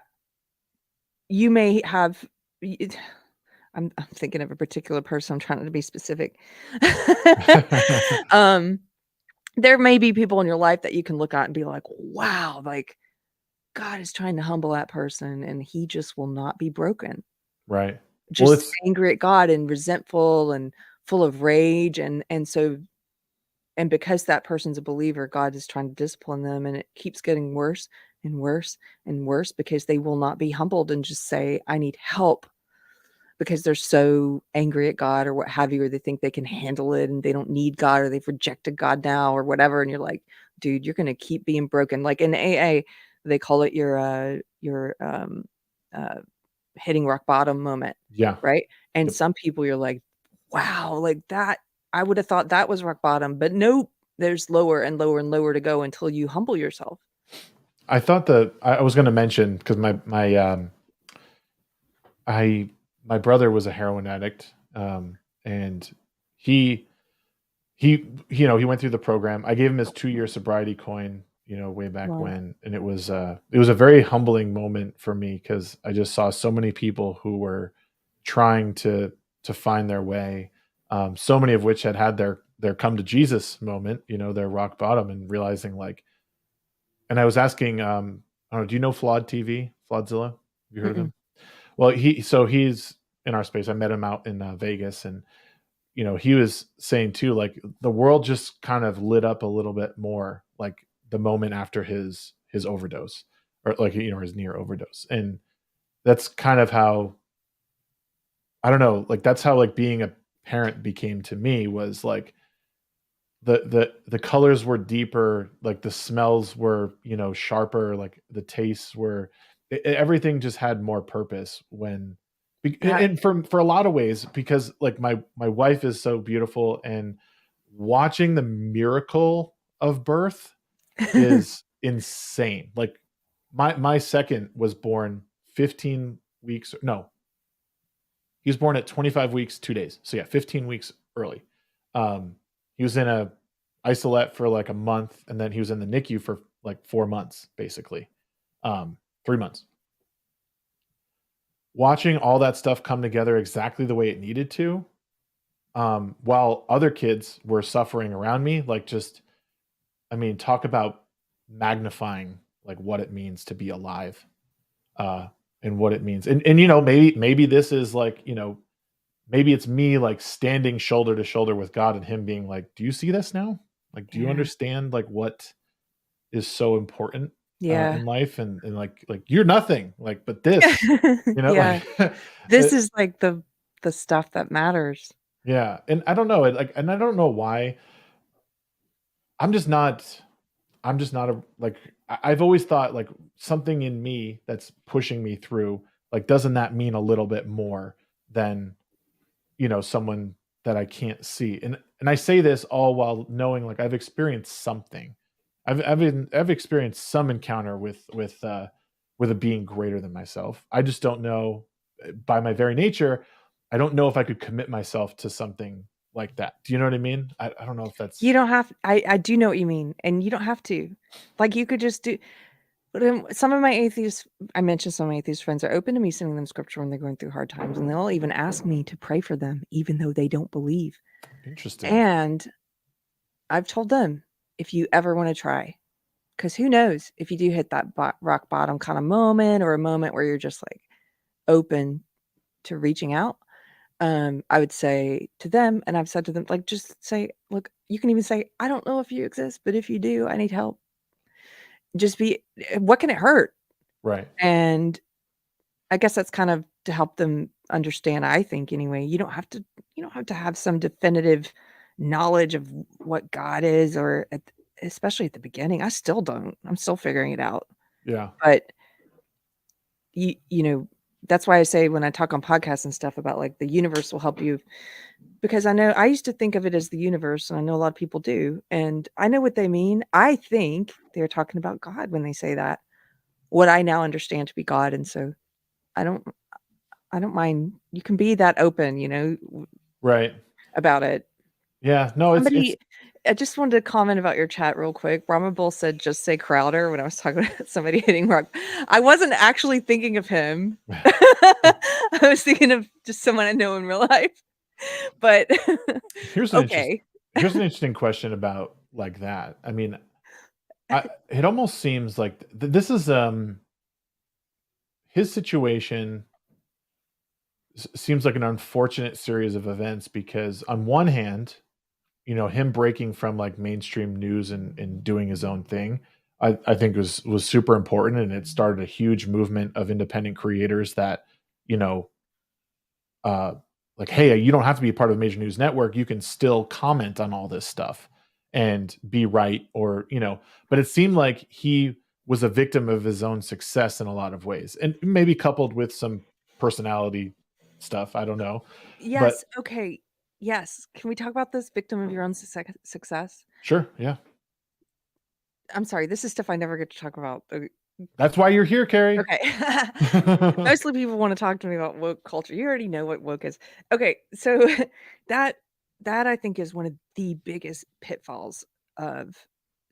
you may have y I'm thinking of a particular person, I'm trying to be specific. Um, there may be people in your life that you can look at and be like, "Wow, like, God is trying to humble that person, and he just will not be broken." right. Well, Just it's angry at God and resentful and full of rage, and because that person's a believer, God is trying to discipline them, and it keeps getting worse and worse and worse because they will not be humbled and just say, "I need help," because they're so angry at God or what have you, or they think they can handle it and they don't need God, or they've rejected God now or whatever, and you're like, "Dude, you're gonna keep being broken." Like in AA, they call it your uh hitting rock bottom moment, yeah. right? And Yep. some people you're like, "Wow, like that, I would have thought that was rock bottom," but nope, there's lower and lower and lower to go until you humble yourself. I thought that I was going to mention, because I my brother was a heroin addict, and he he went through the program. I gave him his 2-year sobriety coin, way back Wow. when, and it was a very humbling moment for me, because I just saw so many people who were trying to find their way, so many of which had their come to Jesus moment, their rock bottom, and realizing, like, and I was asking, I don't know, do you know Flawed TV, Flawdzilla? Have you heard of Mm-mm. him? Well, he's in our space. I met him out in Vegas, and he was saying too, like, the world just kind of lit up a little bit more, like the moment after his overdose, or like, his near overdose. And that's kind of how, I don't know, like, that's how, like, being a parent became to me, was like the colors were deeper, like the smells were, sharper, like the tastes were, everything just had more purpose when, That and for a lot of ways, because like my wife is so beautiful, and watching the miracle of birth is insane. Like, my second was born 15 weeks. No, he was born at 25 weeks 2 days. So yeah, 15 weeks early. He was in a isolette for like a month, and then he was in the NICU for like 4 months, basically, 3 months. Watching all that stuff come together exactly the way it needed to, while other kids were suffering around me, like just, I mean, talk about magnifying like what it means to be alive, uh, and what it means. And maybe this is like, maybe it's me like standing shoulder to shoulder with God and him being like, "Do you see this now? Like, do you Yeah. understand like what is so important Yeah. in life?" And like you're nothing. Like, but this, Yeah. like This it, is like the stuff that matters. yeah. And I don't know it like, and I don't know why. I'm just not. I'm just not a like. I've always thought like something in me that's pushing me through. Like, doesn't that mean a little bit more than someone that I can't see? And I say this all while knowing like I've experienced something. I've experienced some encounter with a being greater than myself. I just don't know, by my very nature, I don't know if I could commit myself to something like that. Do you know what I mean? I don't know if You that's don't have I do know what you mean, and you don't have to. Like, you could just do but, some of my atheist I mentioned some of my atheist friends are open to me sending them scripture when they're going through hard times, and they'll even ask me to pray for them even though they don't believe. interesting. And I've told them, if you ever wanna try, because who knows if you do hit that rock bottom kinda moment, or a moment where you're just, like, open to reaching out, I would say to them, and I've said to them, like, just say, "Look," you can even say, "I don't know if you exist, but if you do, I need help." Just be what can it hurt? Right. And I guess that's kind of to help them understand, I think anyway, you don't have to have some definitive knowledge of what God is, or especially at the beginning. I still don't. I'm still figuring it out. Yeah. But you know, that's why I say when I talk on podcasts and stuff about like the universe will help you, because I know I used to think of it as the universe, and I know a lot of people do, and I know what they mean. I think they're talking about God when they say that. What I now understand to be God, and so I don't I don't mind. You can be that open, Right. about it. Yeah. No, it's Somebody I just wanted to comment about your chat real quick. Brahma Bull said, "Just say Crowder," when I was talking about somebody hitting rock. I wasn't actually thinking of him. I was thinking of just someone I know in real life, but here's an interest okay. here's an interesting question about like that. I mean, it almost seems like this is his situation seems like an unfortunate series of events because on one hand, him breaking from like mainstream news and doing his own thing, I think was super important, and it started a huge movement of independent creators that, you know, uh, like, hey, you don't have to be a part of a major news network. You can still comment on all this stuff and be right, or But it seemed like he was a victim of his own success in a lot of ways, and maybe coupled with some personality stuff. I don't know, but Yes, okay. Yes. Can we talk about this victim of your own success? sure, yeah, I'm sorry, this is stuff I never get to talk about. that's why you're here, Carrie. Okay. Mostly people wanna talk to me about woke culture. You already know what woke is. Okay, so that that I think is one of the biggest pitfalls, of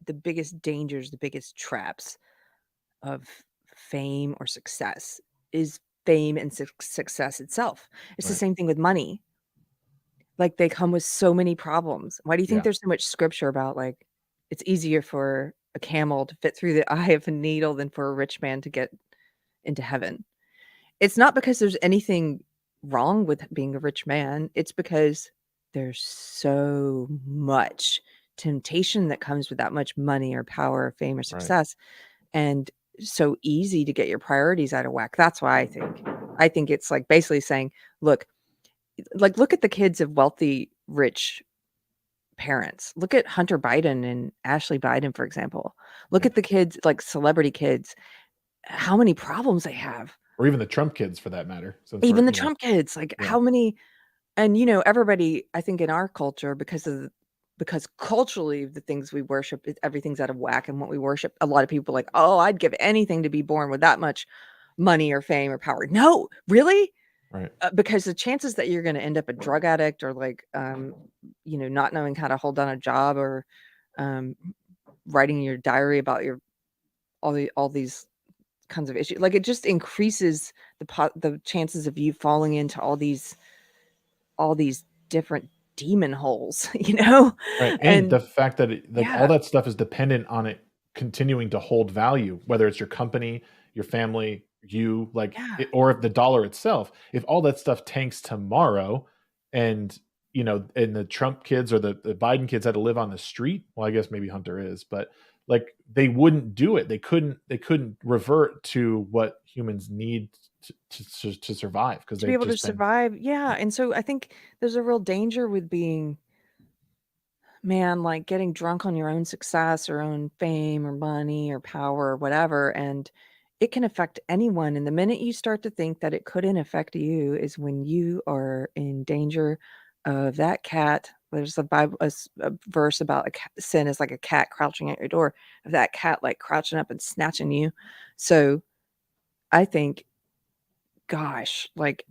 the biggest dangers, the biggest traps of fame or success, is fame and success itself. It's the Right. same thing with money. Like, they come with so many problems. Why do you think Yeah. there's so much scripture about, like, it's easier for a camel to fit through the eye of a needle than for a rich man to get into heaven? It's not because there's anything wrong with being a rich man, it's because there's so much temptation that comes with that much money or power or fame or Right. success, and so easy to get your priorities out of whack. That's why I think it's, like, basically saying, "Look," like, look at the kids of wealthy, rich parents. Look at Hunter Biden and Ashley Biden, for example. Look Yeah. at the kids, like, celebrity kids, how many problems they have. Or even the Trump kids for that matter, since we're, Even the Trump kids, like, yeah. how many, and, everybody, I think in our culture, because of because culturally the things we worship, everything's out of whack, and what we worship, a lot of people are like, oh, I'd give anything to be born with that much money or fame or power. No, really? Right. Because the chances that you're going to end up a drug addict, or like not knowing how to hold down a job, or um, writing your diary about your all these kinds of issues, like, it just increases the chances of you falling into all these different demon holes, Right, and and the fact that it like, all yeah, that stuff is dependent on it continuing to hold value, whether it's your company, your family, you, like, yeah. it or if the dollar itself. If all that stuff tanks tomorrow and, and the Trump kids or the Biden kids had to live on the street, well, I guess maybe Hunter is, but, like, they wouldn't do it. They couldn't revert to what humans need to survive because 'cause To be they've able to just been. survive, yeah, and so I think there's a real danger with being, man, like, getting drunk on your own success or own fame or money or power or whatever, and it can affect anyone, and the minute you start to think that it couldn't affect you is when you are in danger of that cat. There's a Bible a verse about sin is like a cat crouching at your door, of that cat, like, crouching up and snatching you. So, I think, gosh, like,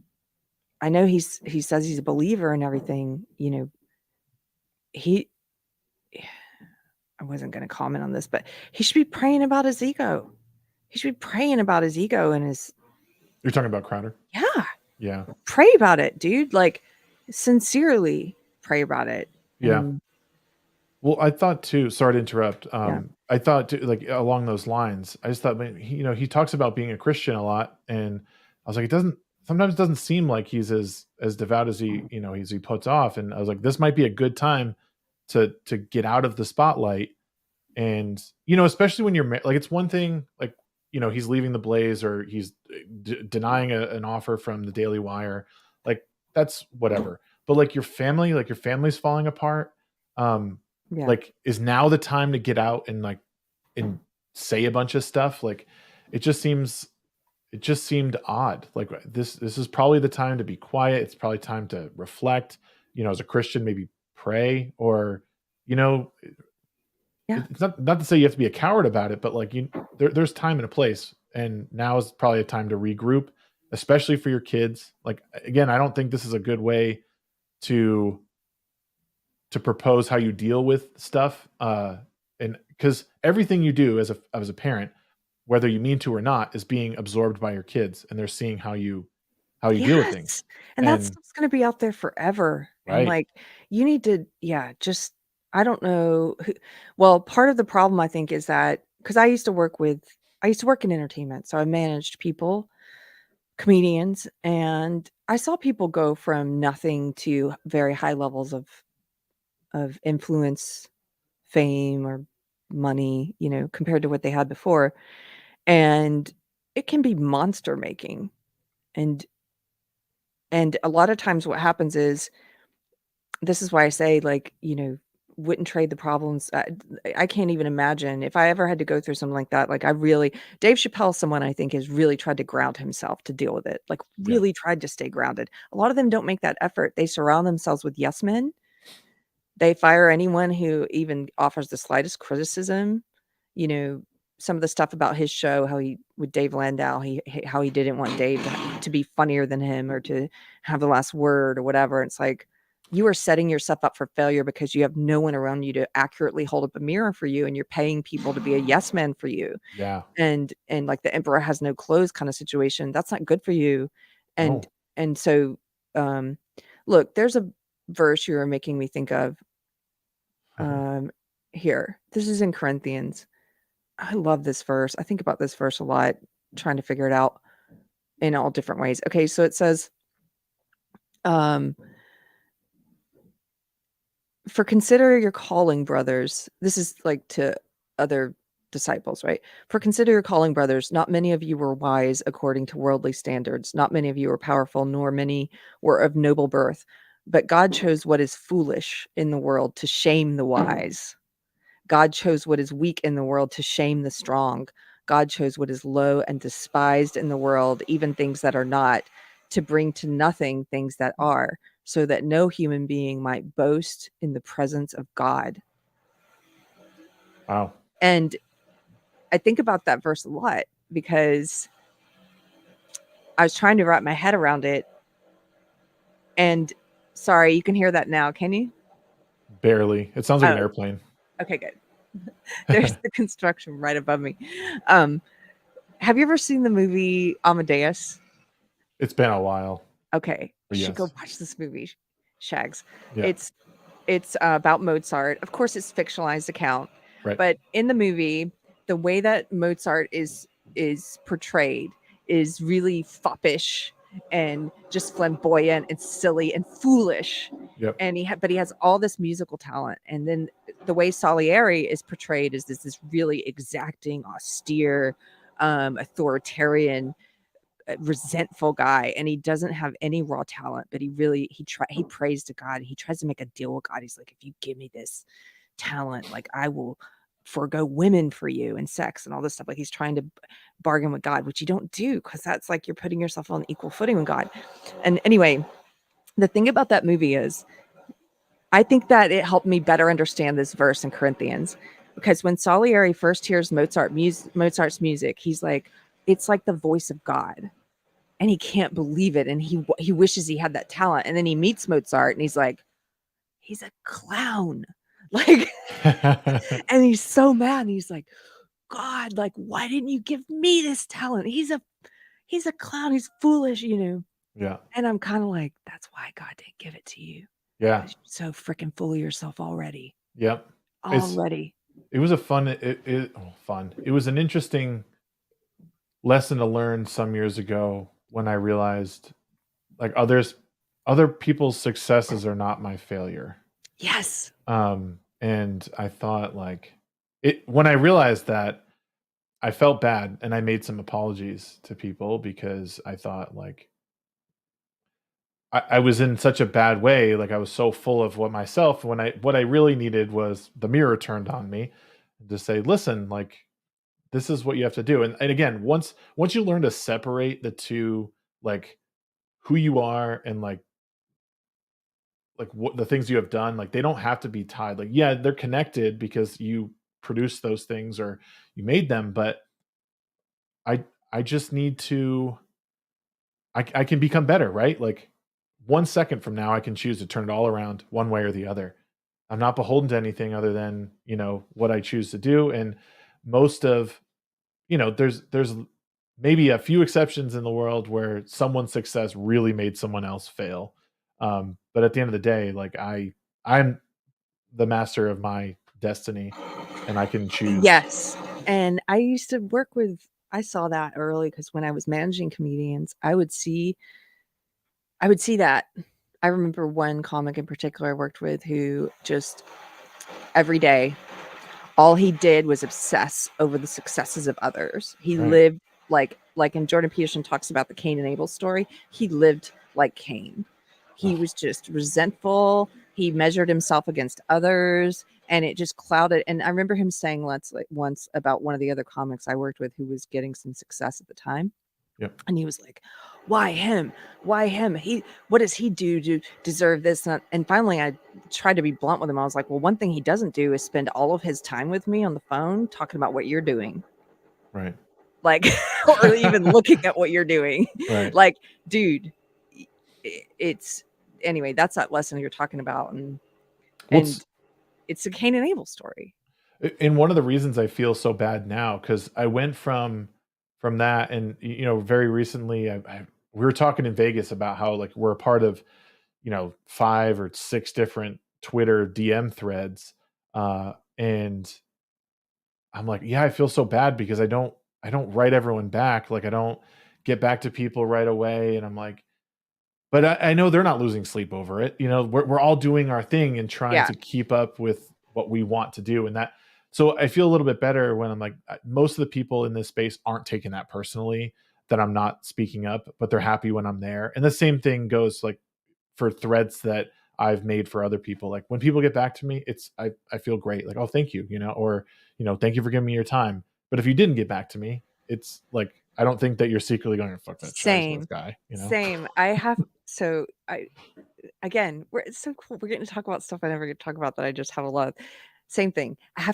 I know he says he's a believer and everything, he I wasn't gonna comment on this, but he should be praying about his ego. He should be praying about his ego and his You're talking about Crowder? yeah, Yeah. pray about it, dude, like, sincerely pray about it, Yeah. and Well, I thought too, sorry to interrupt. yeah. I thought too, like along those lines, I just thought, man, he talks about being a Christian a lot, and I was like, sometimes it doesn't seem like he's as devout as he puts off, and I was like, this might be a good time to get out of the spotlight, and especially when like it's one thing, like he's leaving the Blaze or he's denying an offer from the Daily Wire, like that's whatever, but like your family's falling apart. um Yeah. like, is now the time to get out and and say a bunch of stuff? Like, it just seems it just seemed odd. Like, this is probably the time to be quiet. It's probably time to reflect, as a Christian, maybe pray, or you know Yeah. it's not to say you have to be a coward about it, but like there's time and a place, and now is probably a time to regroup, especially for your kids. Like, again, I don't think this is a good way to propose how you deal with stuff, and because everything you do as a parent, whether you mean to or not, is being absorbed by your kids, and they're seeing how you deal with things. Yes, and that And stuff's gonna be out there forever, and, right. like, you need to, yeah, just I don't know who, well, part of the problem, I think, is that because I used to work in entertainment, so I managed people, comedians, and I saw people go from nothing to very high levels of influence, fame, or money, compared to what they had before, and it can be monster making, and a lot of times what happens is, this is why I say, like, wouldn't trade the problems. I can't even imagine if I ever had to go through something like that. Like, Dave Chappelle's someone I think has really tried to ground himself to deal with it. Like, Yeah. really tried to stay grounded. A lot of them don't make that effort. They surround themselves with yes men. They fire anyone who even offers the slightest criticism. You know, some of the stuff about his show, how he with Dave Landau, how he didn't want Dave to be funnier than him or to have the last word or whatever. It's like, you are setting yourself up for failure because you have no one around you to accurately hold up a mirror for you, and you're paying people to be a yes man for you. Yeah. And like the emperor has no clothes kind of situation. That's not good for you. And No. and so um look, there's a verse you were making me think of um here. This is in Corinthians. I love this verse. I think about this verse a lot, trying to figure it out in all different ways. Okay, so it says, um, "For consider your calling, brothers." This is like to other disciples, right? "For consider your calling, brothers. Not many of you were wise according to worldly standards. Not many of you were powerful, nor many were of noble birth. But God chose what is foolish in the world to shame the wise. God chose what is weak in the world to shame the strong. God chose what is low and despised in the world, even things that are not, to bring to nothing things that are, so that no human being might boast in the presence of God. Wow. And I think about that verse a lot because I was trying to wrap my head around it. And sorry, you can hear that now, can you? Barely. It sounds like an Oh, airplane. okay, good. There's the construction right above me. Um, have you ever seen the movie Amadeus? It's been a while. Okay, you But should go yes. watch this movie, Shags. Yeah. It's about Mozart. Of course, it's fictionalized account, Right. but in the movie, the way that Mozart is portrayed is really foppish and just flamboyant and silly and foolish. Yep. And but he has all this musical talent. And then the way Salieri is portrayed is this really exacting, austere, authoritarian, resentful guy, and he doesn't have any raw talent, but he prays to God. He tries to make a deal with God. He's like, if you give me this talent, like I will forego women for you and sex and all this stuff. Like he's trying to bargain with God, which you don't do, because that's like you're putting yourself on equal footing with God. And anyway, the thing about that movie is I think that it helped me better understand this verse in Corinthians, because when Salieri first hears Mozart's music, he's like, it's like the voice of God, and he can't believe it, and he wishes he had that talent. And then he meets Mozart and he's like, he's a clown. Like, and he's so mad, and he's like, God, like, why didn't you give me this talent? He's a clown, he's foolish, Yeah. And I'm kind of like, that's why God didn't give it to you, Yeah. because you're so freaking full of yourself already. Yep. It was a fun fun. It was an interesting lesson to learn some years ago when I realized like other people's successes are not my failure. Yes. And I thought like it when I realized that, I felt bad and I made some apologies to people because I thought like I was in such a bad way, like I was so full of what I really needed was the mirror turned on me to say, listen, like this is what you have to do. And again, once you learn to separate the two, like who you are and like what the things you have done, like they don't have to be tied. Like, yeah, they're connected because you produced those things or you made them, but I I just need to I can become better, right? Like 1 second from now, I can choose to turn it all around one way or the other. I'm not beholden to anything other than, what I choose to do. And most of, there's maybe a few exceptions in the world where someone's success really made someone else fail. But at the end of the day, like I'm the master of my destiny and I can choose. Yes. And I used to I saw that early, because when I was managing comedians, I would see that. I remember one comic in particular I worked with who just every day, all he did was obsess over the successes of others. He Right. lived like in Jordan Peterson talks about the Cain and Abel story. He lived like Cain. He Ugh, was just resentful. He measured himself against others, and it just clouded. And I remember him saying once about one of the other comics I worked with who was getting some success at the time. yep. And he was like, why him? Why him? What does he do to deserve this? And finally, I tried to be blunt with him. I was like, well, one thing he doesn't do is spend all of his time with me on the phone talking about what you're doing. Right. Like, or even looking at what you're doing. Right. Like, dude, it's anyway, that's that lesson you're talking about. And What's it's a Cain and Abel story. and one of the reasons I feel so bad now, because I went from that, and very recently, we were talking in Vegas about how like we're a part of 5 or 6 different Twitter DM threads, and I'm like, yeah, I feel so bad because I don't write everyone back, like I don't get back to people right away, and I'm like, but I know they're not losing sleep over it. We're all doing our thing and trying Yeah. to keep up with what we want to do. And that, so I feel a little bit better when I'm like, most of the people in this space aren't taking that personally, that I'm not speaking up, but they're happy when I'm there. And the same thing goes like for threads that I've made for other people. Like when people get back to me, I feel great. Like, oh, thank you, or, thank you for giving me your time. But if you didn't get back to me, it's like, I don't think that you're secretly going to fuck that Same. Shagsworth guy. Same. I have So it's so cool. We're getting to talk about stuff I never get to talk about that I just have a lot of. Same thing. I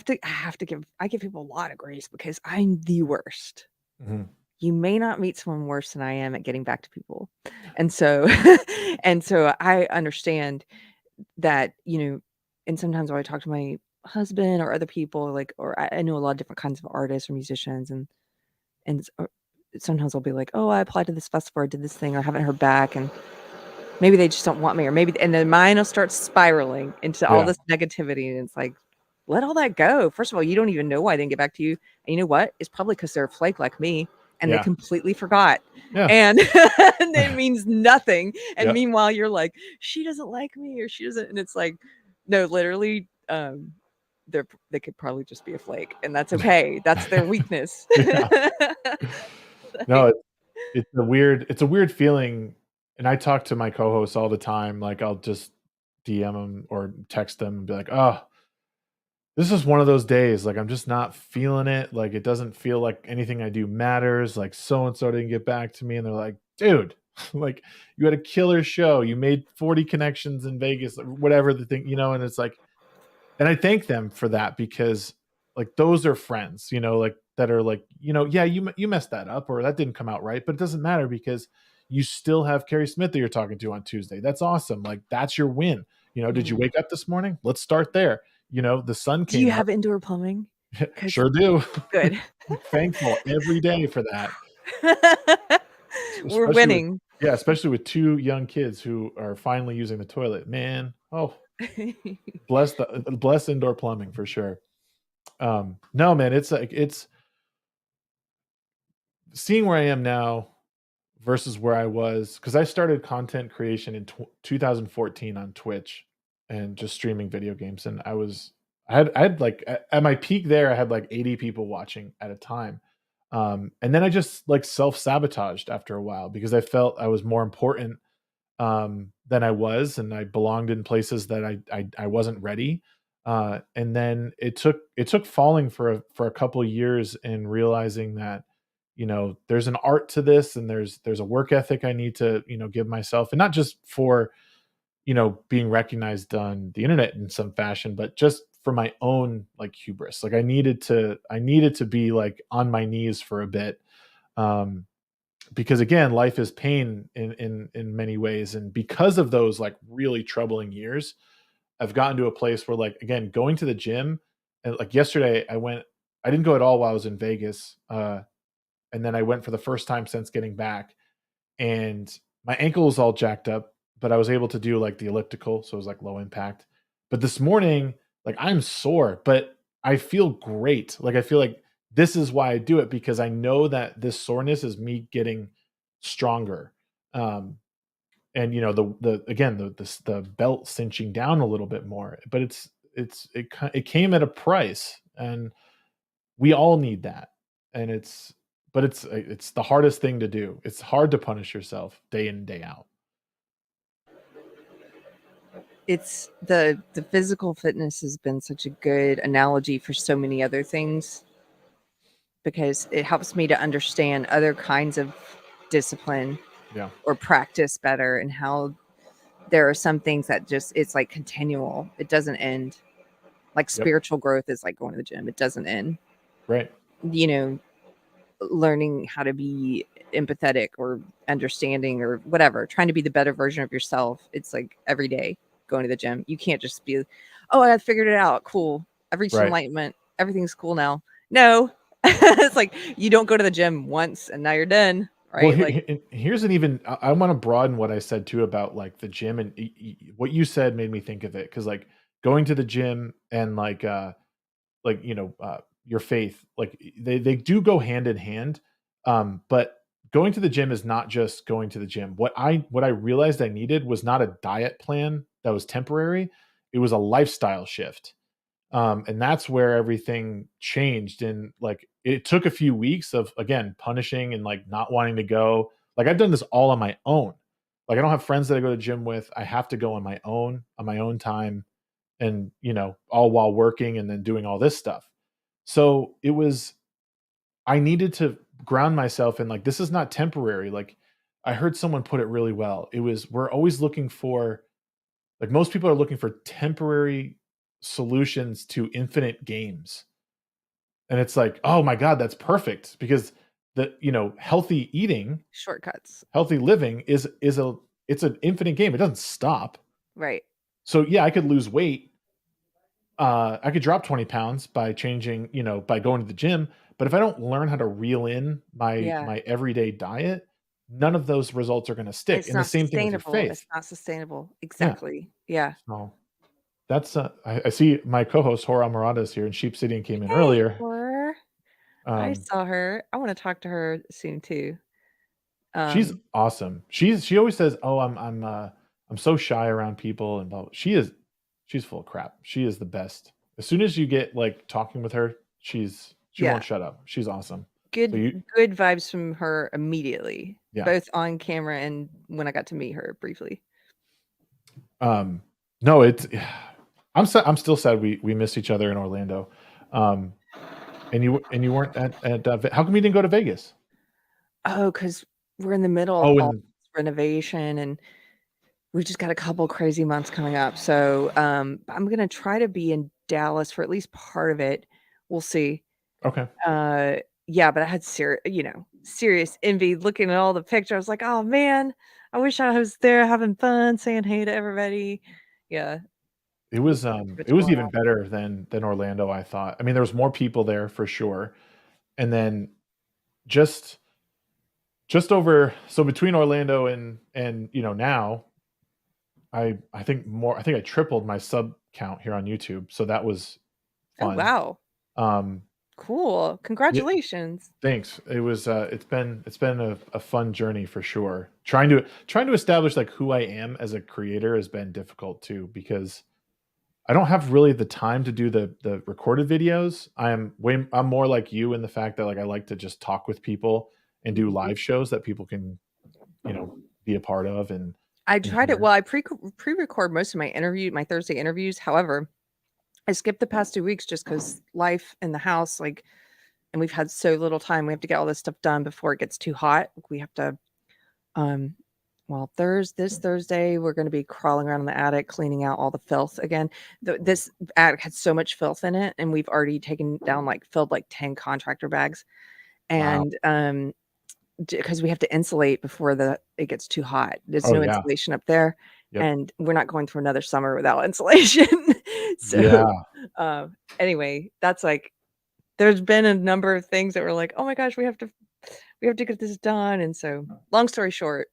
give people a lot of grace because I'm the worst. Mhm. You may not meet someone worse than I am at getting back to people. And so and so I understand that, and sometimes when I talk to my husband or other people, like, or I know a lot of different kinds of artists or musicians, and sometimes I'll be like, oh, I applied to this festival, or did this thing, or haven't heard back, and maybe they just don't want me, or maybe, and then mine will start spiraling into all Yeah. this negativity, and it's like, let all that go. First of all, you don't even know why I didn't get back to you, and you know what? It's probably because they're a flake like me, and they Yeah. completely forgot, Yeah. and and it means nothing. And Yep. meanwhile, you're like, she doesn't like me, or she doesn't, and it's like, no, literally, they could probably just be a flake, and that's okay. That's their weakness. Yeah. No, Like, it's a weird feeling, and I talk to my co-hosts all the time, like, I'll just DM them or text them and be like, "Oh, this is one of those days, like, I'm just not feeling it, like, it doesn't feel like anything I do matters, like, so and so didn't get back to me," and they're like, "Dude, like, you had a killer show, you made 40 connections in Vegas," or whatever the thing, and it's like, and I thank them for that because, like, those are friends, like, that are like, "Yeah, you messed that up, or that didn't come out right," but it doesn't matter because you still have Keri Smith that you're talking to on Tuesday. That's awesome, like, that's your win. "Did you mm. wake up this morning? Let's start there." The sun Do you came up. have indoor plumbing? Because Sure do. good. Thankful every day for that, We're especially with winning. yeah, especially with 2 young kids who are finally using the toilet. Man, oh, bless indoor plumbing for sure. No, man, it's like it's seeing where I am now versus where I was because I started content creation in 2014 on Twitch and just streaming video games, and I had like at my peak there, I had like 80 people watching at a time. And then I just like self-sabotaged after a while because I felt I was more important than I was, and I belonged in places that I wasn't ready. And then it took falling for a couple years and realizing that there's an art to this, and there's a work ethic I need to give myself, and not just for being recognized on the internet in some fashion, but just for my own like hubris. Like I needed to be like on my knees for a bit. Um, because again, life is pain in many ways. And because of those like really troubling years, I've gotten to a place where like again, going to the gym and like yesterday I didn't go at all while I was in Vegas. And then I went for the first time since getting back, and my ankle was all jacked up, but I was able to do like the elliptical, so it was like low impact. But this morning, like I'm sore, but I feel great. Like I feel like this is why I do it because I know that this soreness is me getting stronger. Um, and the again the belt cinching down a little bit more, but it came at a price, and we all need that. And it's the hardest thing to do. It's hard to punish yourself day in and day out. It's the physical fitness has been such a good analogy for so many other things because it helps me to understand other kinds of discipline Yeah. or practice better, and how there are some things that just it's like continual. It doesn't end. Like Yep. spiritual growth is like going to the gym. It doesn't end. Right. You know, learning how to be empathetic or understanding or whatever, trying to be the better version of yourself. It's like every day going to the gym. You can't just be, oh, I figured it out. Cool. I've reached Right. enlightenment. Everything's cool now. No. It's like you don't go to the gym once and now you're done. Well, Right. Like, here's an even I want to broaden what I said too about like the gym, and what you said made me think of it because like going to the gym and like your faith, like they do go hand in hand. But going to the gym is not just going to the gym. What I realized I needed was not a diet plan that was temporary. It was a lifestyle shift. And that's where everything changed. And like it took a few weeks of again punishing and like not wanting to go. Like I've done this all on my own. Like I don't have friends that I go to the gym with. I have to go on my own time, and all while working and then doing all this stuff. So I needed to ground myself in like this is not temporary. Like I heard someone put it really well. It was, we're always looking for, like, most people are looking for temporary solutions to infinite games. And it's like, oh my God, that's perfect, because healthy eating, Shortcuts. healthy living it's an infinite game. It doesn't stop. Right. So yeah, I could lose weight. I could drop 20 pounds by changing, by going to the gym. But if I don't learn how to reel in my Yeah. my everyday diet, none of those results are going to stick. It's And the not same thing with your sustainable. faith. It's not sustainable. Yeah. Exactly. Yeah. So that's I see my co-host Hora Murata is here, and Sheep City and came in Hey, earlier. her. I Um, saw her. I wanna talk to her soon too. she's Um, awesome. She always says, "Oh, I'm so shy around people," and blah, blah. She's full of crap. She is the best. As soon as you get like talking with her, she yeah, won't shut up. She's awesome. So good you good vibes from her immediately, yeah. both on camera and when I got to meet her briefly. Um no, it's I'm still sad we missed each other in Orlando. Um and you weren't how come you didn't go to Vegas? Oh, because 'cause we're in the middle of Oh, all and this renovation, and we've just got a couple crazy months coming up, so, I'm gonna try to be in Dallas for at least part of it. We'll see. okay. Uh, yeah, but I had serious envy looking at all the pictures. I was like, "Oh, man, I wish I was there having fun, saying hey to everybody." Yeah, give it It was tomorrow. even better than Orlando, I thought. I mean, there was more people there for sure. And then just over, so between Orlando and now, I think I tripled my sub count here on YouTube, so that was Oh, fun. wow. Um, Cool. yeah, Congratulations. thanks. It was, it's been a fun journey for sure. Trying to establish, like, who I am as a creator has been difficult too, because I don't have really the time to do the recorded videos. I'm more like you in the fact that, like, I like to just talk with people and do Mhm. live shows that people can, you know, be a part of I and tried it hear. well, I pre-record most of my Thursday interviews. However, I skipped the past 2 weeks just because life in the house, like, and we've had so little time. We have to get all this stuff done before it gets too hot. We have to, um well, this Thursday, we're gonna be crawling around in the attic, cleaning out all the filth again. This attic had so much filth in it, and we've already taken down, like, filled, like, 10 contractor bags, Wow. and, because we have to insulate before it gets too hot. There's Oh, no yeah. insulation up there, Yep. and we're not going through another summer without insulation. So, Yeah. anyway, that's, like, there's been a number of things that were like, "Oh my gosh, we have to get this done," and so, long story short,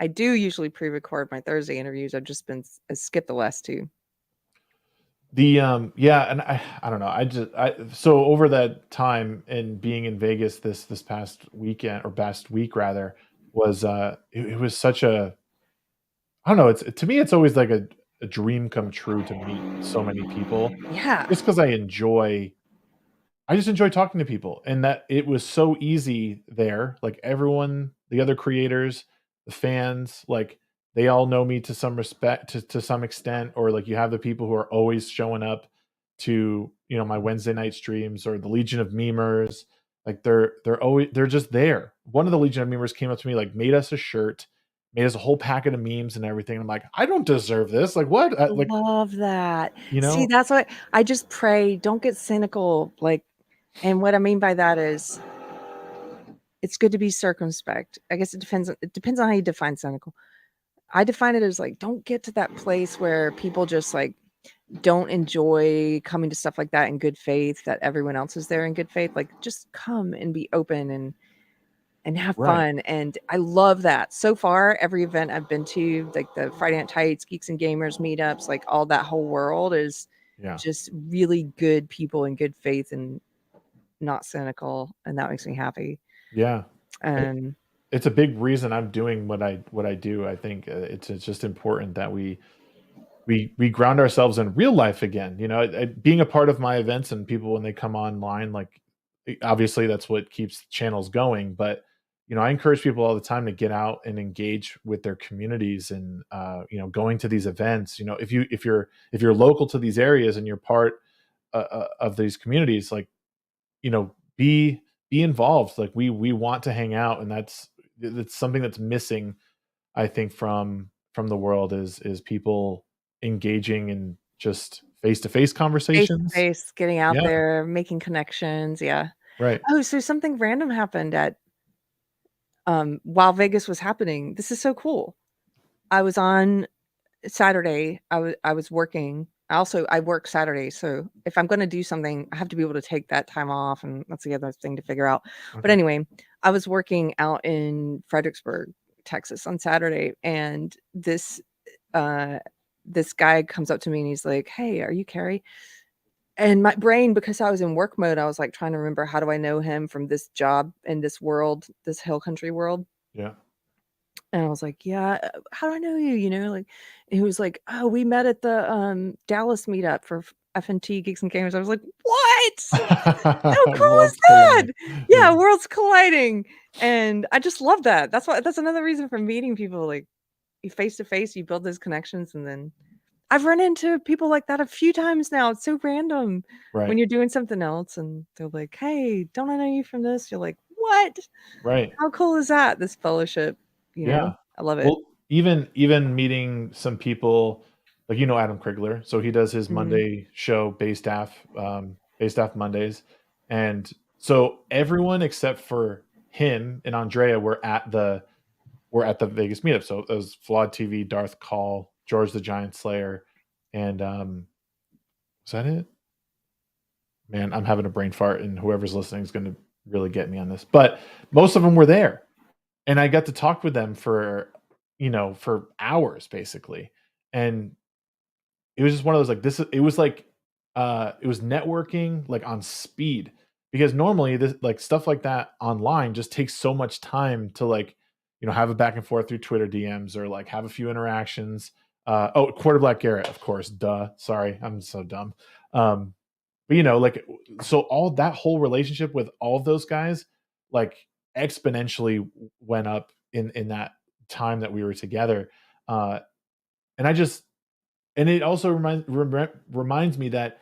I do usually pre-record my Thursday interviews. I've just been I skipped the last 2. Yeah, and I don't know. So over that time and being in Vegas this past weekend, or past week rather, was it was such a, I don't know, to me it's always like a dream come true to meet so many people, Yeah. just because I just enjoy talking to people, and that it was so easy there. Like, everyone, the other creators, the fans, like, they all know me to some respect, to some extent, or like you have the people who are always showing up to, my Wednesday night streams, or the Legion of Memers. Like, they're just there. One of the Legion of Memers came up to me, like, made us a shirt, made us a whole packet of memes and everything. I'm like, I don't deserve this. Like, what? Like, Love that. you See, know? that's what I just pray, don't get cynical, like, and what I mean by that is it's good to be circumspect. I guess it depends on how you define cynical. I define it as, like, don't get to that place where people just, like, don't enjoy coming to stuff like that in good faith, that everyone else is there in good faith. Like, just come and be open and have Right. fun, and I love that. So far, every event I've been to, like the Friday Night Tights, Geeks and Gamers meetups, like, all that whole world is Yeah. just really good people in good faith and not cynical, and that makes me happy. Yeah. Um, It's a big reason I'm doing what I do. I think, it's just important that we ground ourselves in real life again. Being a part of my events, and people when they come online, like, obviously that's what keeps channels going. But I encourage people all the time to get out and engage with their communities, and going to these events. If you're local to these areas and you're part of these communities, like, be involved. Like, we want to hang out, and it's something that's missing, I think, from the world is people engaging in just face-to-face Face to conversations. face, getting out Yeah, there, making connections, yeah. right. Oh, so something random happened at while Vegas was happening. This is so cool. I was on Saturday, I was working. I work Saturday, so if I'm gonna do something, I have to be able to take that time off, and that's the other thing to figure out. But Okay. anyway, I was working out in Fredericksburg, Texas on Saturday, and uh, this guy comes up to me and he's like, "Hey, are you Keri?" And my brain, because I was in work mode, I was like trying to remember, how do I know him from this job in this world, this hill country world? Yeah. And I was like, "Yeah, how do I know you?" Like, and he was like, "Oh, we met at the Dallas meetup for FNT Geeks and Gamers." I was like, "What? How cool is Worlds that?" collide. Yeah, Yeah. worlds colliding. And I just love that. That's another reason for meeting people, like, you face to face, you build those connections, and then I've run into people like that a few times now. It's so random when Right. you're doing something else and they're like, "Hey, don't I know you from this?" You're like, "What? Right. How cool is that?" This fellowship, you know? Yeah. I love it. Well, even meeting some people, like, Adam Krigler, so he does his Mhm. Monday show, Bay Staff Mondays, and so everyone except for him and Andrea were at the Vegas meetup. So it was Flawed TV, Darth Call, George the Giant Slayer, and, was that it? Man, I'm having a brain fart, and whoever's listening is gonna really get me on this, but most of them were there. And I got to talk with them for hours basically. And it was just one of those, like, it was like, it was networking, like, on speed, because normally this, like, stuff like that online just takes so much time to, like, have a back and forth through Twitter DMs, or, like, have a few interactions. Oh, Quarter Black Garrett, of course, duh. Sorry, I'm so dumb. Um, but, like, so all that whole relationship with all of those guys, like, exponentially went up in that time that we were together. Uh, and I just and it also reminds me that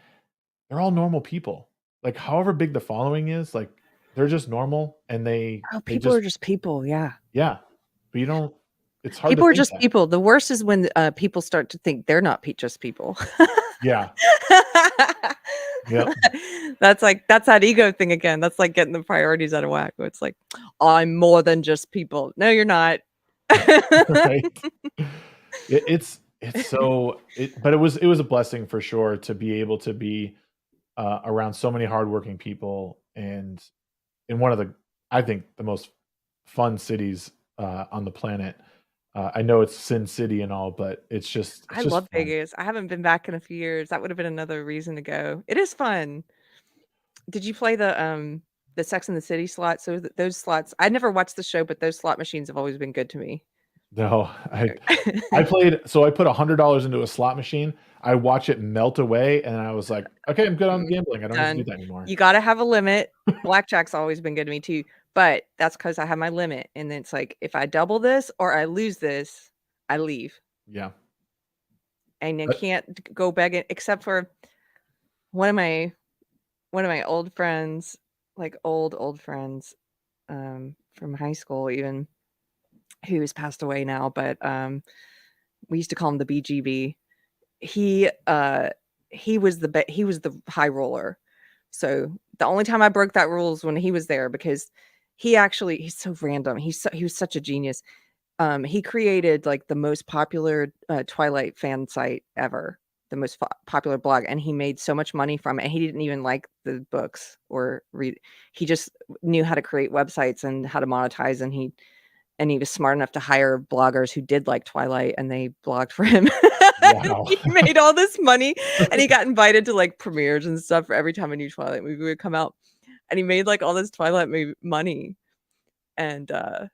they're all normal people. Like, however big the following is, like, they're just normal, and Oh, they people are just, just people, yeah. yeah. But you don't it's hard to People are think just that. people. The worst is when, people start to think they're not just people. Yeah. Yep. That's that ego thing again. That's like getting the priorities out of whack, where it's like, "I'm more than just people." No, you're not. Right. It's so but it was a blessing for sure to be able to be, around so many hardworking people, and in one of the, I think, the most fun cities, on the planet. I know it's Sin City and all, but it's I just love fun. Vegas. I haven't been back in a few years. That would have been another reason to go. It is fun. Did you play the Sex and the City slots? So those slots, I never watched the show, but those slot machines have always been good to me. No, I put $100 into a slot machine. I watch it melt away, and I was like, "Okay, I'm good on Mm, gambling. I don't need to do done. that anymore." You gotta have a limit. Blackjack's always been good to me too, but that's because I have my limit, and then it's like, if I double this or I lose this, I leave, Yeah. and I But can't go back in, except for one of my old friends, like old friends, from high school even, who's passed away now, but, we used to call him the BGB. He, he was the high roller. So, the only time I broke that rule is when he was there, because he's so random. He was such a genius. He created, like, the most popular, Twilight fan site ever, the most popular blog, and he made so much money from it. He didn't even like the books or read. He just knew how to create websites and how to monetize, and he was smart enough to hire bloggers who did like Twilight, and they blogged for him. wow. He made all this money, and he got invited to, like, premieres and stuff for every time a new Twilight movie would come out, and he made, like, all this Twilight money, and, I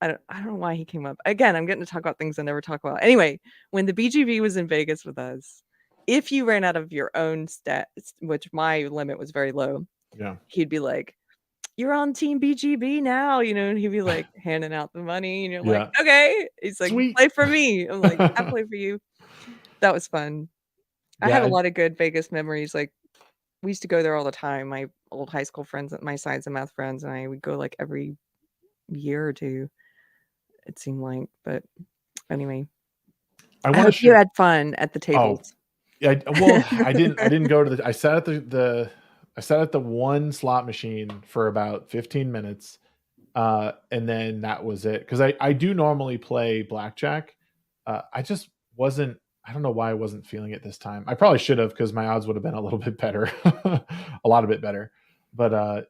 don't know why he came up. Again, I'm getting to talk about things I never talk about. Anyway, when the BGV was in Vegas with us, if you ran out of your own stats, which my limit was very low, Yeah. he'd be like, "You're on team BGB now," and he'd be, like, handing out the money, and you're like, Yeah. "Okay." He's like, Sweet. "Play for me." I'm like, "I play for you." That was fun. I have a Yeah, lot of good Vegas memories, like, we used to go there all the time. My old high school friends, my science and math friends, and I would go, like, every year or 2. it seemed like. But anyway, I I want to hope you share. had fun at the Oh, tables. yeah. Well, I didn't. I didn't go to the. I sat at I sat at the one slot machine for about 15 minutes, and then that was it. Because I do normally play blackjack. I just wasn't. I don't know why I wasn't feeling it this time. I probably should have because my odds would have been a little bit better, a lot of bit better. But I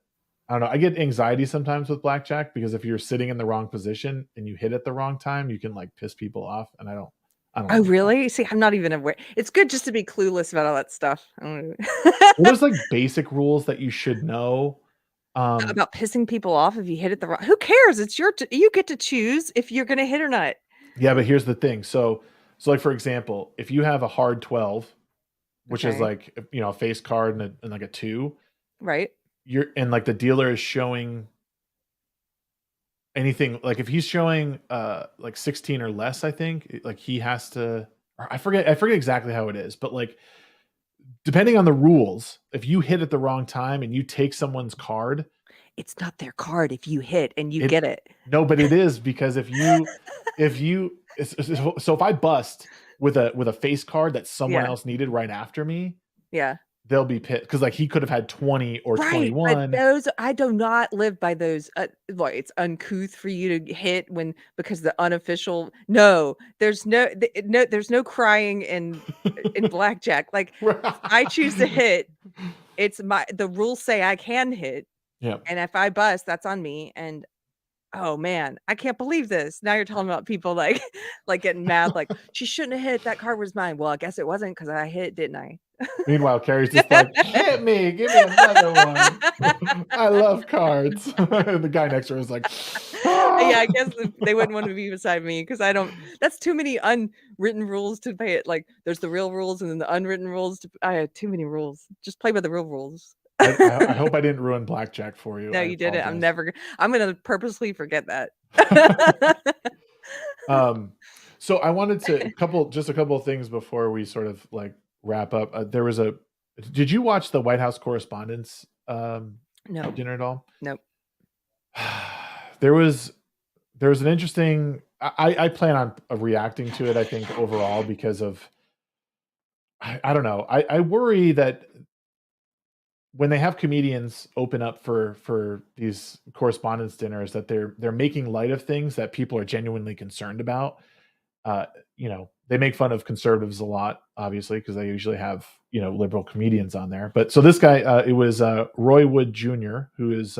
don't know. I get anxiety sometimes with blackjack because if you're sitting in the wrong position and you hit at the wrong time, you can like piss people off, and I don't. I don't Oh, like that. really? See, I'm not even aware. It's good just to be clueless about all that stuff. Well, there's like basic rules that you should know. Um, About pissing people off if you hit it the wrong. Who cares? It's your you get to choose if you're gonna hit or not. yeah, but here's the thing. So like for example, if you have a hard 12, which is Okay. like a face card and like a two, Right. you're and like the dealer is showing anything like if he's showing like 16 or less, I think like he has to. Or I forget exactly how it is, but like depending on the rules, if you hit at the wrong time and you take someone's card, It's not their card if you hit and you it get it. no, but it is because if you so if I bust with a face card that someone Yeah. else needed right after me, Yeah. they'll be pissed because like he could have had 20 or Right, but 21. those I do not live by those, like, it's uncouth for you to hit when because the unofficial no, there's no crying in blackjack, like, if I choose to hit, it's my the rules say I can hit, Yeah. and if I bust, that's on me, and oh, man, I can't believe this. Now you're talking about people, like like, getting mad, like, "She shouldn't have hit, that card was mine." Well, I guess it wasn't because I hit, didn't I? Meanwhile, Carrie's just like, hit me, give me another one. I love cards. And the guy next to her is like, Yeah, I ah! guess they wouldn't wanna be beside me because I don't that's too many unwritten rules to pay it like, there's the real rules and then the unwritten rules to I have too many rules. Just play by the real rules. I hope I didn't ruin blackjack for you. No, I you didn't. I'm apologize. never I'm gonna purposely forget that. Um, so I wanted to a couple of things before we sort of like wrap up. There was a Did you watch the White House Correspondents No. dinner at all? Nope. There was an interesting. I plan on reacting to it. I think overall because of I don't know. I worry that when they have comedians open up for these correspondence dinners that they're making light of things that people are genuinely concerned about. uh, they make fun of conservatives a lot, obviously, because they usually have liberal comedians on there. But so this guy, it was Roy Wood Jr., who is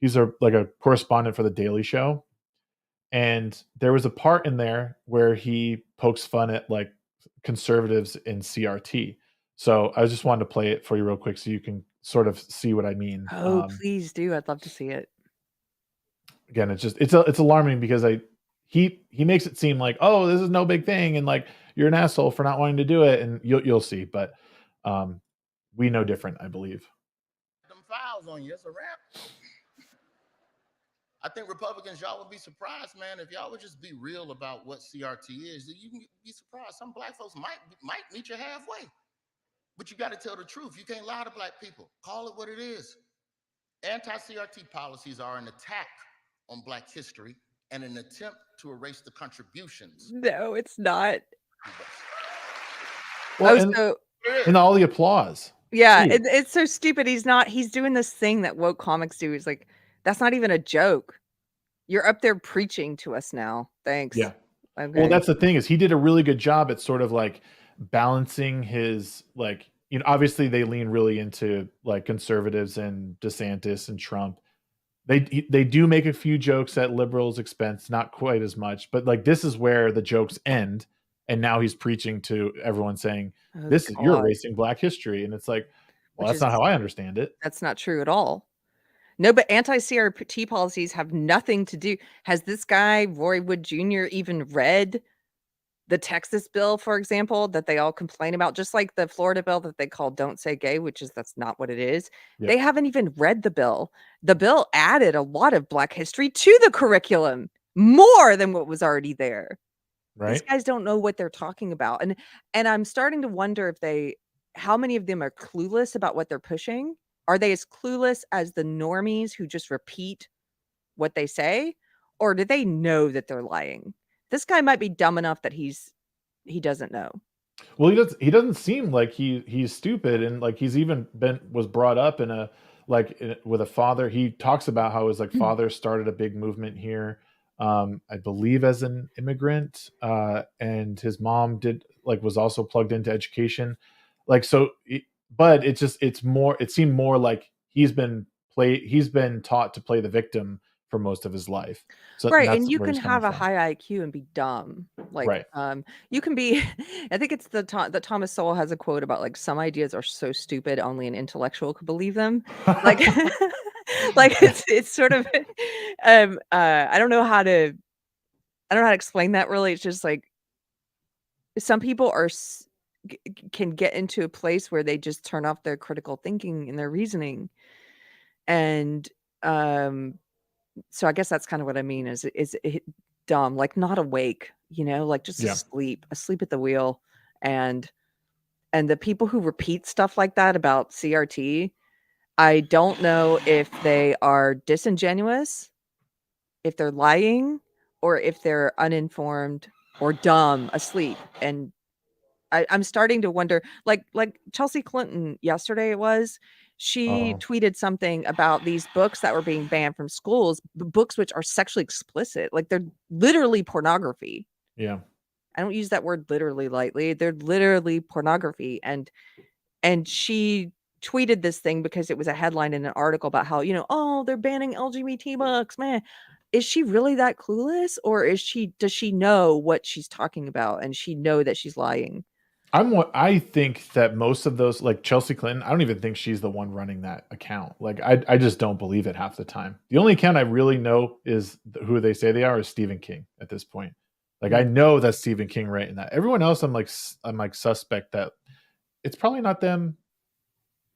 he's a like a correspondent for the Daily Show, and there was a part in there where he pokes fun at like conservatives in CRT. So I just wanted to play it for you real quick so you can sort of see what I mean. Oh, please do. I'd love to see it. Again, it's alarming because he makes it seem like, oh, this is no big thing, and like you're an asshole for not wanting to do it, and you'll see. But um, we know different, I believe. Them files on you. It's a wrap. I think Republicans, y'all would be surprised, man, if y'all would just be real about what CRT is. You can be surprised. Some black folks might meet you halfway, but you got to tell the truth. You can't lie to black people. Call it what it is. Anti-CRT policies are an attack on black history and an attempt to erase the contributions. No, it's not. Well, Oh, so and all the applause. yeah, Jeez. it's so stupid. He's doing this thing that woke comics do. He's like, "That's not even a joke. You're up there preaching to us now. Thanks." Yeah. Well, Okay. that's the thing is he did a really good job at sort of like balancing his like obviously they lean really into like conservatives and DeSantis and Trump. They do make a few jokes at liberals' expense, not quite as much, but like this is where the jokes end, and now he's preaching to everyone saying, Oh "This is you're god. erasing Black history," and it's like, well, Which that's is not how I understand it. that's not true at all. No, but anti-CRT policies have nothing to do has this guy, Roy Wood Jr., even read the Texas bill, for example, that they all complain about, just like the Florida bill that they call "Don't Say Gay," which is that's not what it is. Yep. They haven't even read the bill. The bill added a lot of Black history to the curriculum, more than what was already there. These Right. guys don't know what they're talking about, and I'm starting to wonder if they how many of them are clueless about what they're pushing? Are they as clueless as the normies who just repeat what they say? or do they know that they're lying? This guy might be dumb enough that he doesn't know. Well, he doesn't seem like he's stupid, and like he's even was brought up in a with a father. He talks about how his like father started a big movement here, I believe as an immigrant, and his mom was also plugged into education, but it seemed more like he's been taught to play the victim for most of his life. So Right, that's and you where can he's coming have a from. high IQ and be dumb. Like, Right. you can be I think it's that Thomas Sowell has a quote about, like, some ideas are so stupid only an intellectual could believe them. Like like, it's sort of, I don't know how to explain that really. It's just, like, some people are can get into a place where they just turn off their critical thinking and their reasoning. And, um so I guess that's kind of what I mean is it dumb, like not awake, like just Yeah. asleep at the wheel. And the people who repeat stuff like that about CRT, I don't know if they are disingenuous, if they're lying, or if they're uninformed or dumb, asleep. And I'm starting to wonder, like Chelsea Clinton yesterday she Oh, tweeted something about these books that were being banned from schools, books which are sexually explicit, like they're literally pornography. yeah. I don't use that word literally lightly. They're literally pornography. And she tweeted this thing because it was a headline in an article about how, oh, they're banning LGBT books, man. Is she really that clueless, or does she know what she's talking about and she know that she's lying? I think that most of those, like Chelsea Clinton, I don't even think she's the one running that account. Like, I just don't believe it half the time. The only account I really know is who they say they are is Stephen King at this point. Like, I know that's Stephen King writing that. Everyone else, I'm like suspect that it's probably not them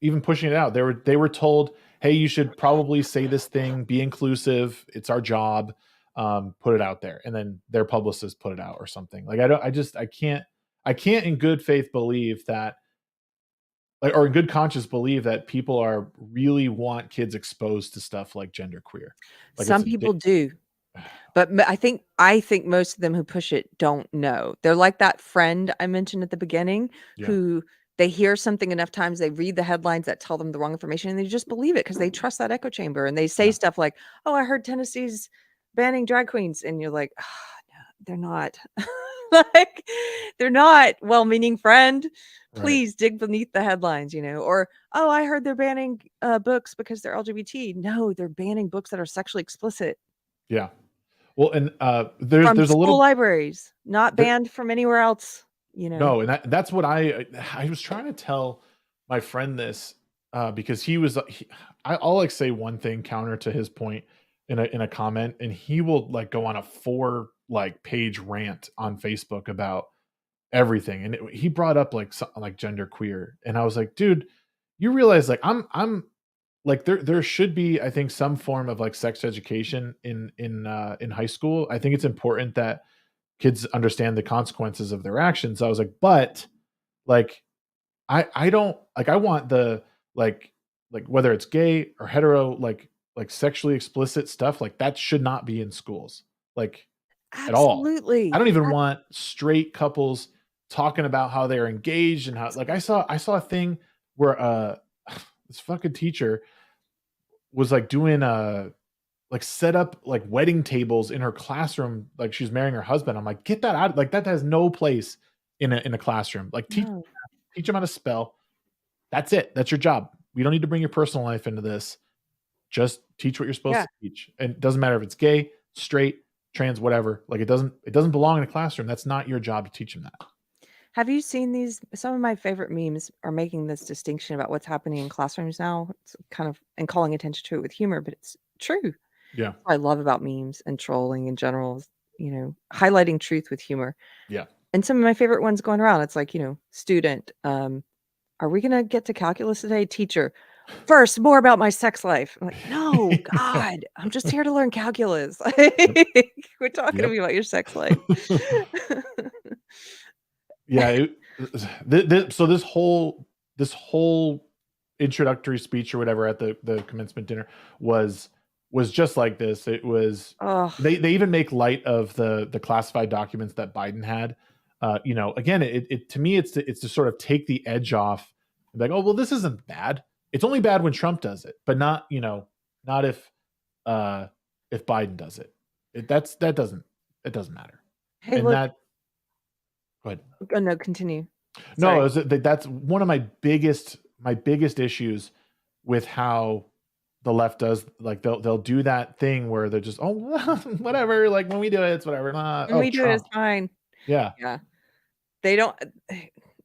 even pushing it out. They were told, hey, you should probably say this thing, be inclusive. It's our job. Put it out there, and then their publicist put it out or something. Like, I can't in good faith believe that, like, or in good conscience believe that people are really want kids exposed to stuff like genderqueer. Like, Some people do. But I think most of them who push it don't know. They're like that friend I mentioned at the beginning yeah, who they hear something enough times, they read the headlines that tell them the wrong information, and they just believe it because they trust that echo chamber. And they say yeah, stuff like, "Oh, I heard Tennessee's banning drag queens," and you're like, "Ah, no, they're not." Like, they're not. Well-meaning friend, right, please dig beneath the headlines, or, "Oh, I heard they're banning books because they're LGBT." No, they're banning books that are sexually explicit. yeah. Well, and From there's a school little libraries, not there, banned from anywhere else. no, and that's what I was trying to tell my friend this, because I'll like say one thing counter to his point in a comment, and he will like go on a 4 like page rant on Facebook about everything, and he brought up like like gender queer, and I was like, dude, you realize like I'm like there should be, I think, some form of like sex education in high school. I think it's important that kids understand the consequences of their actions. I was like, but like I don't like, I want the like whether it's gay or hetero, like sexually explicit stuff, like that should not be in schools, like at all. I Absolutely. don't even want straight couples talking about how they're engaged and how, like, I saw a thing where this fucking teacher was like doing like set up like wedding tables in her classroom, like she's marrying her husband. I'm like, get that out, like that has no place in a classroom. Like, No. teach them how to spell. That's it. That's your job. We don't need to bring your personal life into this. Just teach what you're supposed Yeah. to teach. And it doesn't matter if it's gay, straight, trans, whatever. Like, it doesn't belong in a classroom. That's not your job to teach them that. Have you seen these? Some of my favorite memes are making this distinction about what's happening in classrooms now. It's kind of and calling attention to it with humor, but it's true. Yeah. What I love about memes and trolling in general is, highlighting truth with humor. Yeah. And some of my favorite ones going around, it's like, student, are we gonna get to calculus today? Teacher, first, more about my sex life. I'm like, no, God, I'm just here to learn calculus. Yep. Like, quit talking to Yep. me about your sex life. Yeah. So this whole introductory speech or whatever at the commencement dinner was was just like this. It was Oh, they even make light of the classified documents that Biden had. Again, it to me it's to sort of take the edge off and be like, oh well, this isn't bad. It's only bad when Trump does it, but not not if Biden does it. That doesn't matter. hey, And look. that go ahead. Oh, no, continue. No, Sorry. that's one of my biggest issues with how the left does, like they'll do that thing where they're just, oh whatever, like when we do it, it's whatever. When Oh, we do it, it's Trump. fine. Yeah. Yeah. They don't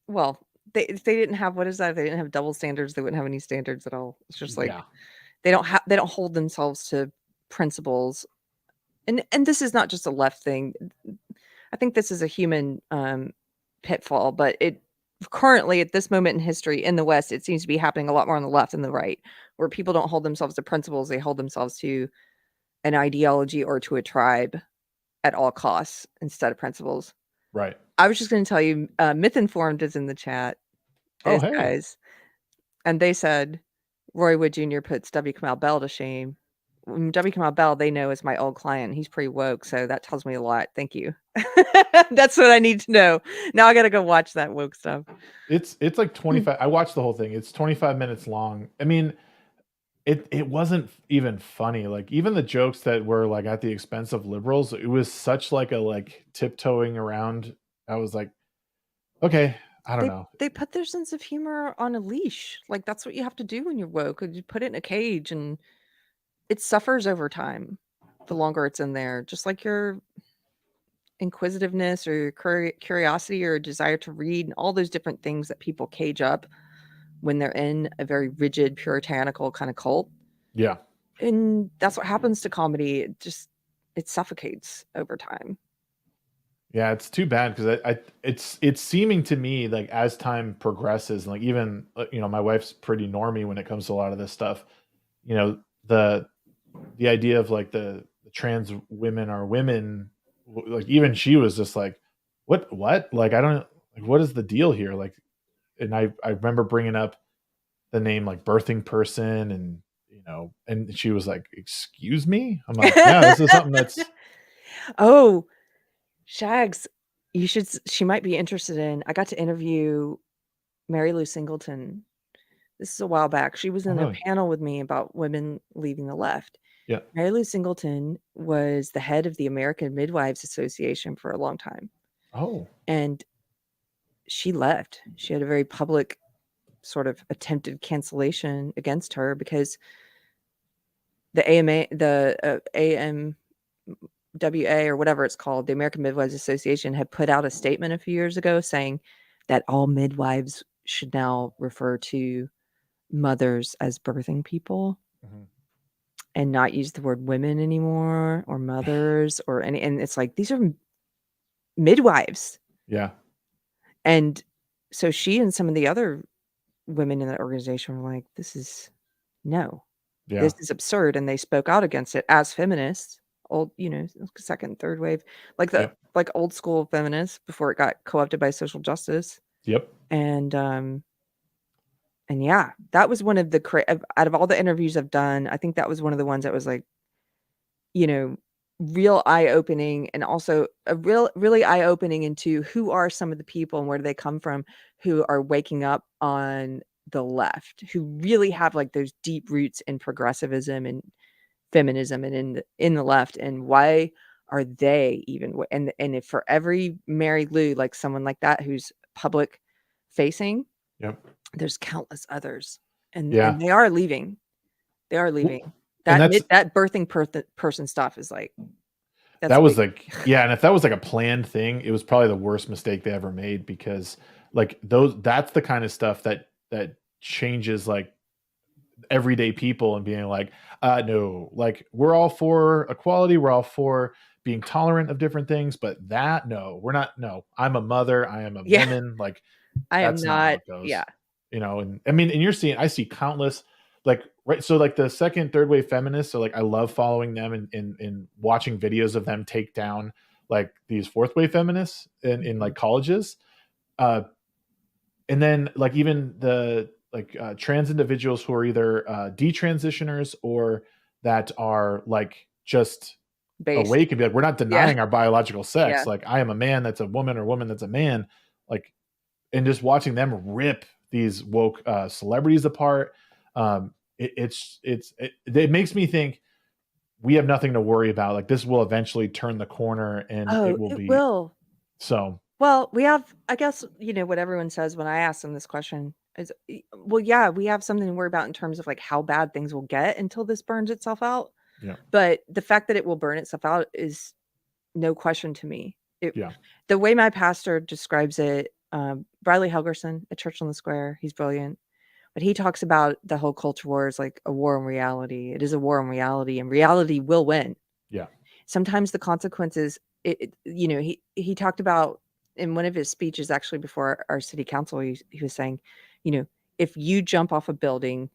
well, if they didn't have what is that? If they didn't have double standards, they wouldn't have any standards at all. It's just like Yeah. they don't hold themselves to principles. And this is not just a left thing. I think this is a human pitfall, but it currently at this moment in history in the West, it seems to be happening a lot more on the left than the right, where people don't hold themselves to principles, they hold themselves to an ideology or to a tribe at all costs instead of principles. Right. I was just going to tell you, Myth Informed is in the chat. Oh, Those hey. guys, and they said Roy Wood Jr. puts W. Kamau Bell to shame. W. Kamau Bell, they know is my old client. He's pretty woke, so that tells me a lot. Thank you. That's what I need to know. Now I got to go watch that woke stuff. It's like 25. I watched the whole thing. It's 25 minutes long. I mean, it wasn't even funny. Like even the jokes that were like at the expense of liberals, it was such like a tiptoeing around. I was like, okay, I don't know. They put their sense of humor on a leash. Like that's what you have to do when you're woke. You put it in a cage and it suffers over time. The longer it's in there, just like your inquisitiveness or your curiosity or desire to read and all those different things that people cage up when they're in a very rigid puritanical kind of cult. Yeah. And that's what happens to comedy. It suffocates over time. Yeah, it's too bad because it's seeming to me like as time progresses, and like even my wife's pretty normy when it comes to a lot of this stuff. The idea of like the trans women are women, like even she was just like, what? Like I don't like what is the deal here? Like, and I remember bringing up the name like birthing person, and and she was like, excuse me. I'm like, yeah, this is something that's Oh, Shags, she might be interested in. I got to interview Mary Lou Singleton. This is a while back. She was in a really panel with me about women leaving the left. yeah. Mary Lou Singleton was the head of the American Midwives Association for a long time. Oh, And she left. She had a very public sort of attempted cancellation against her because the AMWA or whatever it's called, the American Midwives Association, had put out a statement a few years ago saying that all midwives should now refer to mothers as birthing people and not use the word women anymore or mothers or any. And it's like, these are midwives. yeah. And so she and some of the other women in that organization were like, this is this is absurd. And they spoke out against it as feminists, old, second, third wave, like like old school feminists before it got co-opted by social justice. Yep. And yeah, that was one of the out of all the interviews I've done, I think that was one of the ones that was like, real eye-opening, and also a really eye-opening into who are some of the people and where do they come from who are waking up on the left, who really have like those deep roots in progressivism and feminism and in the left, and why are they even and if for every Mary Lou, like someone like that who's public facing, there's countless others, and they are leaving. They are leaving. That birthing person stuff is like that was like and if that was like a planned thing, it was probably the worst mistake they ever made, because like that's the kind of stuff that changes like everyday people and being like, no, like we're all for equality, we're all for being tolerant of different things, but we're not. No, I'm a mother, I am a woman, like I am that's not how it goes. Yeah. And I mean, and I see countless like, right, so like the second, third wave feminists, so like I love following them and watching videos of them take down like these fourth wave feminists in like colleges, and then like even the like trans individuals who are either detransitioners or that are like just Based. awake and be like, we're not denying our biological sex. Yeah. Like I am a man that's a woman, or woman that's a man. Like, and just watching them rip these woke celebrities apart. It makes me think we have nothing to worry about. Like this will eventually turn the corner, and Oh, it will it be will. so. Well, we have, I guess, what everyone says when I ask them this question is, well, yeah, we have something to worry about in terms of like how bad things will get until this burns itself out. Yeah. But the fact that it will burn itself out is no question to me. Yeah. The way my pastor describes it, Bradley Helgerson at Church on the Square, he's brilliant. But he talks about the whole culture war as like a war on reality. It is a war on reality, and reality will win. Yeah. Sometimes the consequences, he talked about in one of his speeches, actually before our city council, he was saying, if you jump off a building,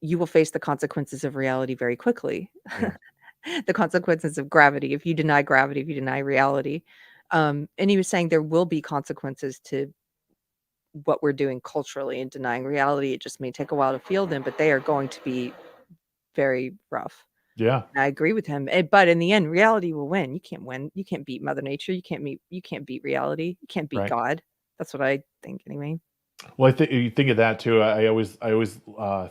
you will face the consequences of reality very quickly. Yeah. The consequences of gravity, if you deny gravity, if you deny reality. And he was saying there will be consequences to what we're doing culturally and denying reality. It just may take a while to feel them, but they are going to be very rough. Yeah. And I agree with him. But in the end, reality will win. You can't win. You can't beat Mother Nature. You can't beat reality. You can't beat Right. God. That's what I think anyway. Well, I think you think of that too. I always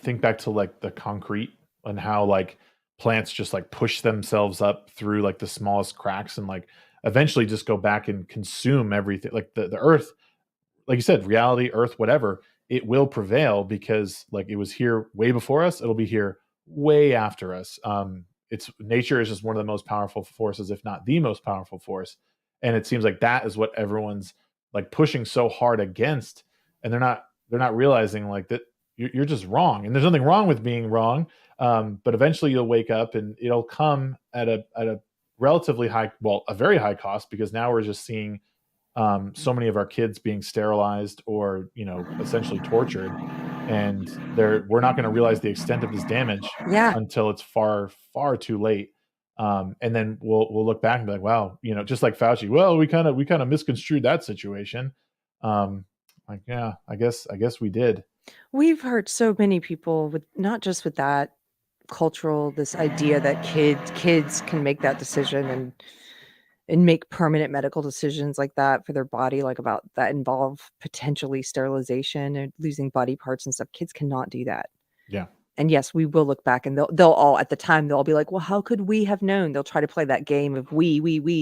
think back to like the concrete and how like plants just like push themselves up through like the smallest cracks and like eventually just go back and consume everything. Like the earth, like you said, reality, earth, whatever, it will prevail because like it was here way before us. It'll be here way after us. It's nature is just one of the most powerful forces, if not the most powerful force. And it seems like that is what everyone's like pushing so hard against. And they're not realizing like that you're just wrong. And there's nothing wrong with being wrong. But eventually you'll wake up and it'll come at a relatively high, well, a very high cost, because now we're just seeing so many of our kids being sterilized or essentially tortured, and we're not going to realize the extent of this damage Yeah. until it's far too late. And then we'll look back and be like, wow, just like Fauci, well, we kind of misconstrued that situation. Like, yeah, I guess we did. We've heard so many people with not just with that cultural, this idea that kids can make that decision and make permanent medical decisions like that for their body, like about that involve potentially sterilization and losing body parts and stuff. Kids cannot do that. Yeah. And yes, we will look back and they'll all at the time they'll be like, well, how could we have known? They'll try to play that game of we.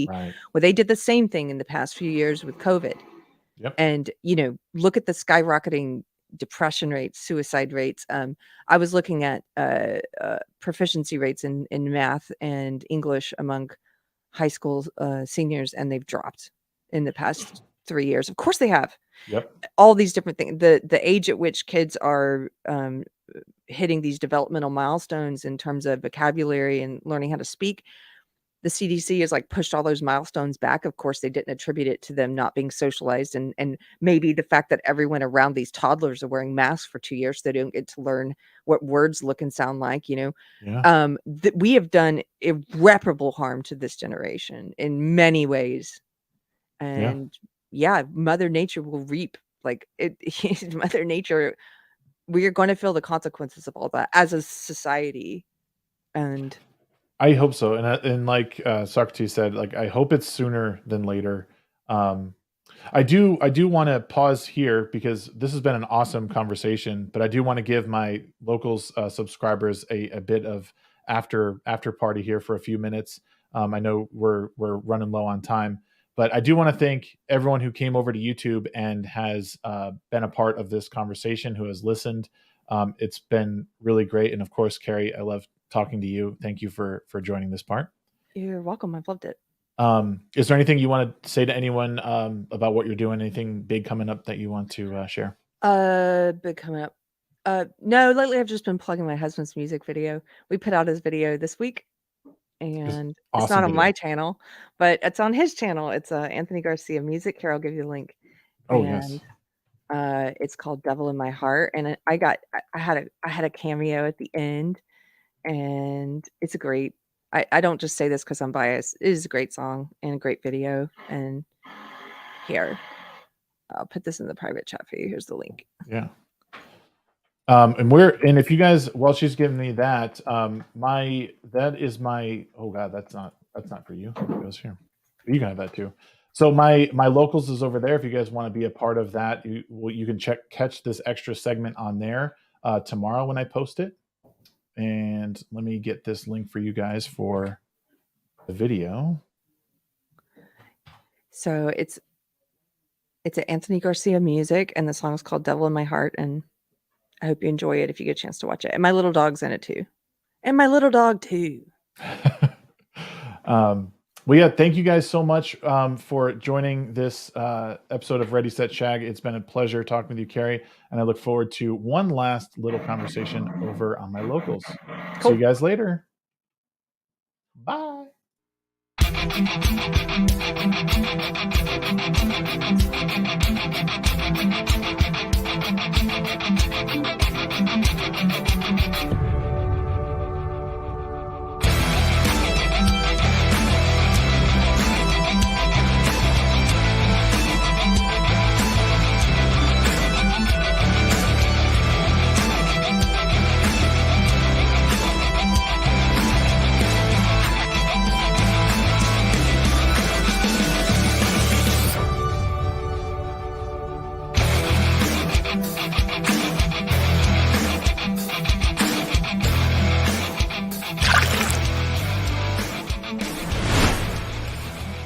Right. Well, they did the same thing in the past few years with COVID. Yep. And, look at the skyrocketing depression rates, suicide rates. I was looking at proficiency rates in math and English among high school seniors, and they've dropped in the past 3 years. Of course they have. Yep. All these different things. The age at which kids are hitting these developmental milestones in terms of vocabulary and learning how to speak, the CDC has like pushed all those milestones back. Of course, they didn't attribute it to them not being socialized, and maybe the fact that everyone around these toddlers are wearing masks for 2 years, so they don't get to learn what words look and sound like. Yeah. We have done irreparable harm to this generation in many ways, and Mother Nature will reap like it. Mother Nature, we are going to feel the consequences of all that as a society, and I hope so. And like Socrates said, like I hope it's sooner than later. I do want to pause here because this has been an awesome conversation, but I do want to give my locals subscribers a bit of after party here for a few minutes. I know we're running low on time, but I do want to thank everyone who came over to YouTube and has been a part of this conversation, who has listened. It's been really great. And of course, Keri, I love talking to you. Thank you for joining this part. you're welcome. I've loved it. Is there anything you want to say to anyone about what you're doing? Anything big coming up that you want to share? Big coming up. No, lately I've just been plugging my husband's music video. We put out his video this week, and it's awesome not on video. my channel, but it's on his channel. It's Anthony Garcia Music. Here, I'll give you the link. Oh, And yes. it's called Devil in My Heart, and I had a cameo at the end, and it's a great. I don't just say this because I'm biased. It is a great song and a great video. And here, I'll put this in the private chat for you. Here's the link. Yeah. And if you guys, while she's giving me that, oh god, that's not for you. It goes here. You can have that too. So my locals is over there. If you guys want to be a part of that, you can catch this extra segment on there tomorrow when I post it. And let me get this link for you guys for the video. So it's an Anthony Garcia music, and the song is called "Devil in My Heart," and I hope you enjoy it if you get a chance to watch it. And my little dog's in it too. And my little dog too. Well, yeah, thank you guys so much for joining this episode of Ready, Set, Shag. It's been a pleasure talking with you, Keri, and I look forward to one last little conversation over on my locals. Cool. See you guys later. Bye.